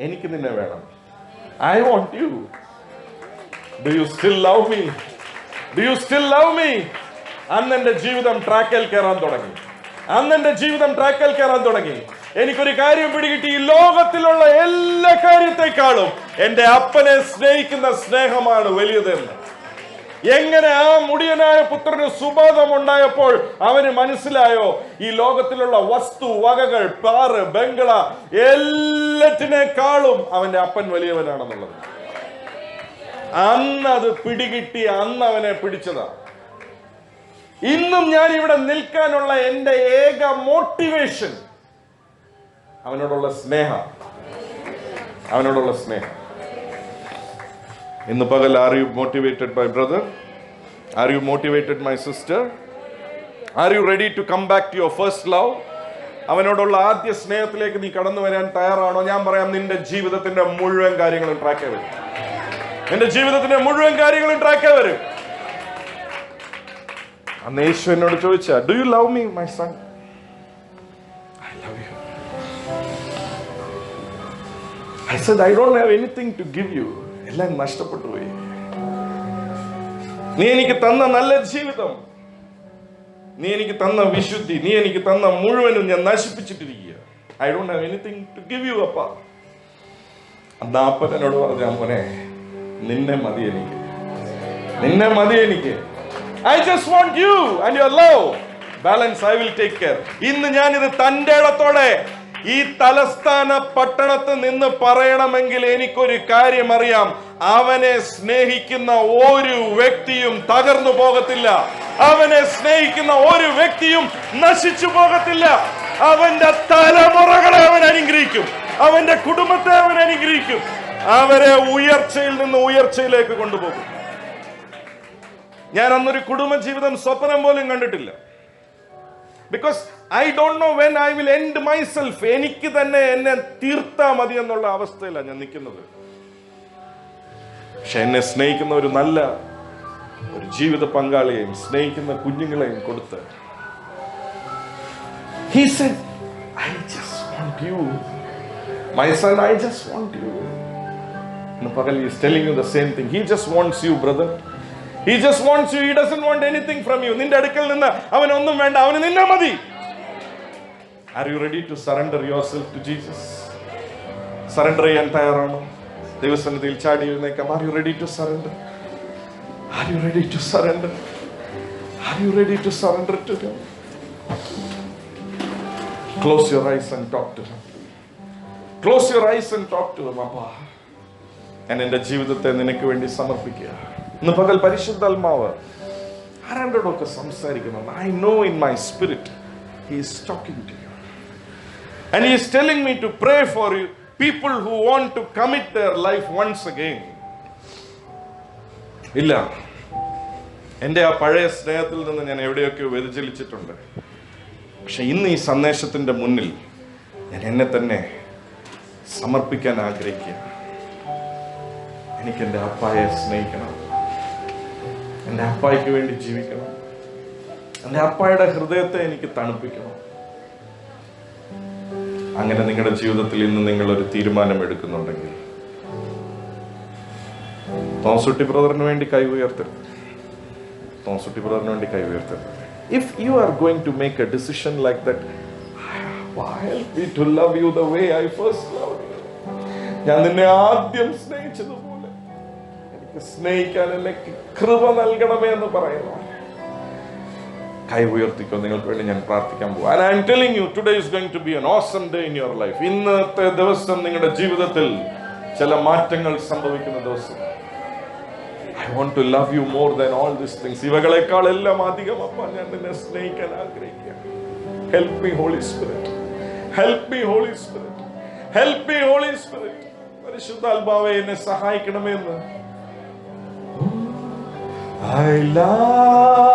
എനിക്ക് നിന്നെ വേണം. I want you. Do you still love me? Do you still love me? അന്ന് എന്റെ ജീവിതം ട്രാക്കിൽ കയറാൻ തുടങ്ങി. എനിക്കൊരു കാര്യം പിടികിട്ടി, ഈ ലോകത്തിലുള്ള എല്ലാ കാര്യത്തെക്കാളും എന്റെ അപ്പനെ സ്നേഹിക്കുന്ന സ്നേഹമാണ് വലുതെന്ന്. എങ്ങനെ ആ മുടിയനായ പുത്രന് സുബോധമുണ്ടായപ്പോൾ അവന് മനസ്സിലായോ ഈ ലോകത്തിലുള്ള വസ്തു വകകൾ, പാറ്, ബംഗ്ല എല്ലാറ്റിനേക്കാളും അവന്റെ അപ്പൻ വലിയവനാണെന്നുള്ളത്. അന്ന് അത് പിടികിട്ടി, അന്ന് അവനെ പിടിച്ചതാ. ഇന്നും ഞാൻ ഇവിടെ നിൽക്കാനുള്ള എന്റെ ഏക മോട്ടിവേഷൻ അവനോടുള്ള സ്നേഹം. ഇന്ന് പകൽ, are you motivated my brother? Are you motivated my sister? Are you ready to come back to your first love? അവനോടുള്ള ആദ്യ സ്നേഹത്തിലേക്ക് നീ കടന്നു വരാൻ തയ്യാറാണോ? ഞാൻ പറയാം, നിന്റെ ജീവിതത്തിന്റെ മുഴുവൻ കാര്യങ്ങളും ട്രാക്ക് വരും. നിന്റെ ജീവിതത്തിന്റെ മുഴുവൻ കാര്യങ്ങളും ട്രാക്ക് വരും. അന്ന് യേശു എന്നോട് ചോദിച്ച, do you love me my son? I love you. I said, I don't have anything to give you. എല്ലാം നഷ്ടപ്പെട്ടു പോയി. നീ എനിക്ക് തന്ന നല്ല ജീവിതം, നീ എനിക്ക് തന്ന വിശുദ്ധി, നീ എനിക്ക് തന്ന മുഴുവനും ഞാൻ നശിപ്പിച്ചിട്ടിരിക്കുക. I don't have anything to give you അപ്പ. അന്ന് അപ്പൻ എന്നോട് പറഞ്ഞ, മോനെ, നിന്നെ മതി എനിക്ക്. I just want you and your love. Balance I will take care. ഇന്ന് ഞാനിത് തന്റെ ഇടത്തോടെ ഈ തലസ്ഥാന പട്ടണത്ത് നിന്ന് പറയണമെങ്കിൽ എനിക്കൊരു കാര്യം അറിയാം. അവനെ സ്നേഹിക്കുന്ന ഒരു വ്യക്തിയും തകർന്നു പോകത്തില്ല. അവനെ സ്നേഹിക്കുന്ന ഒരു വ്യക്തിയും നശിച്ചു പോകത്തില്ല. അവന്റെ തലമുറകളെ അവൻ അനുഗ്രഹിക്കും. അവന്റെ കുടുംബത്തെ അവൻ അനുഗ്രഹിക്കും. അവരെ ഉയർച്ചയിൽ നിന്ന് ഉയർച്ചയിലേക്ക് കൊണ്ടുപോകും. ഞാൻ അന്നൊരു കുടുംബജീവിതം സ്വപ്നം പോലും കണ്ടിട്ടില്ല. Because I don't know when I will end myself. എനിക്ക് തന്നെ എന്നെ തീർത്താ മതി എന്നുള്ള അവസ്ഥയിലാണ് ഞാൻ നിൽക്കുന്നത്. പക്ഷെ എന്നെ സ്നേഹിക്കുന്ന ഒരു നല്ല ഒരു ജീവിത പങ്കാളിയെയും സ്നേഹിക്കുന്ന കുഞ്ഞുങ്ങളെയും കൊടുത്ത്, he said, I just want you my son, I just want you. ഇന്ന് പകൽ he is telling you the same thing. He just wants you, brother. He just wants you. He doesn't want anything from you. നിന്റെ അടുക്കൽ നിന്ന് അവൻ ഒന്നും വേണ്ട, അവന് നിന്നെ മതി. Are you ready to surrender yourself to Jesus? Surrender ചെയ്യാൻ തയ്യാറാണോ? ദൈവസന്നിധിയിൽ ചാടി എഴുന്നേക്കാം. Are you ready to surrender? Are you ready to surrender? Are you ready to surrender to him? Close your eyes and talk to him. Close your eyes and talk to him. അപ്പാ, ഞാൻ എൻ്റെ ജീവിതത്തെ നിനക്ക് വേണ്ടി സമർപ്പിക്കുക. ഇന്ന് പകൽ പരിശുദ്ധാത്മാവ് ആരോടൊക്കെ സംസാരിക്കണം. I know in my spirit he is talking to you and he is telling me to pray for you, people who want to commit their life once again. ഇല്ല, എൻ്റെ ആ പഴയ സ്നേഹത്തിൽ നിന്ന് ഞാൻ എവിടെയൊക്കെയോ വ്യതിചലിച്ചിട്ടുണ്ട്. പക്ഷെ ഇന്ന് ഈ സന്ദേശത്തിന്റെ മുന്നിൽ ഞാൻ എന്നെ തന്നെ സമർപ്പിക്കാൻ ആഗ്രഹിക്കുക. എനിക്ക് എൻ്റെ അപ്പായെ സ്നേഹിക്കണം, എൻ്റെ അപ്പായ്ക്ക് വേണ്ടി ജീവിക്കണം, എൻ്റെ അപ്പായുടെ ഹൃദയത്തെ എനിക്ക് തണുപ്പിക്കണം. അങ്ങനെ നിങ്ങളുടെ ജീവിതത്തിൽ ഇന്ന് നിങ്ങൾ ഒരു തീരുമാനം എടുക്കുന്നുണ്ടെങ്കിൽ തോമസുട്ടി ബ്രദറിന് വേണ്ടി കൈ ഉയർത്തരുത്. If you are going to make a decision like that, help me to love you the way I first loved you. ഞാൻ നിന്നെ ആദ്യം സ്നേഹിച്ചതുപോലെ എനിക്ക് സ്നേഹിക്കാൻ എന്നെ കൃപ നൽകണമേ എന്ന് പറയുന്നു. കൈ ഉയർത്തിക്കോ, നിങ്ങൾക്ക് വേണ്ടി ഞാൻ പ്രാർത്ഥിക്കാൻ പോകും. And I am telling you, today is going to be an awesome day in your life. ഇന്നത്തെ ദിവസം നിങ്ങളുടെ ജീവിതത്തിൽ ചില മാറ്റങ്ങൾ സംഭവിക്കുന്ന ദിവസം. I want to love you more than all these things. ഇവകളെക്കാൾ എല്ലാം അധികം അപ്പാ ഞാൻ നിന്നെ സ്നേഹിക്കാൻ ആഗ്രഹിക്കുക. Help me Holy Spirit. Help me Holy Spirit. Help me Holy Spirit. പരിശുദ്ധാത്മാവേ എന്നെ സഹായിക്കണമെന്ന്. I love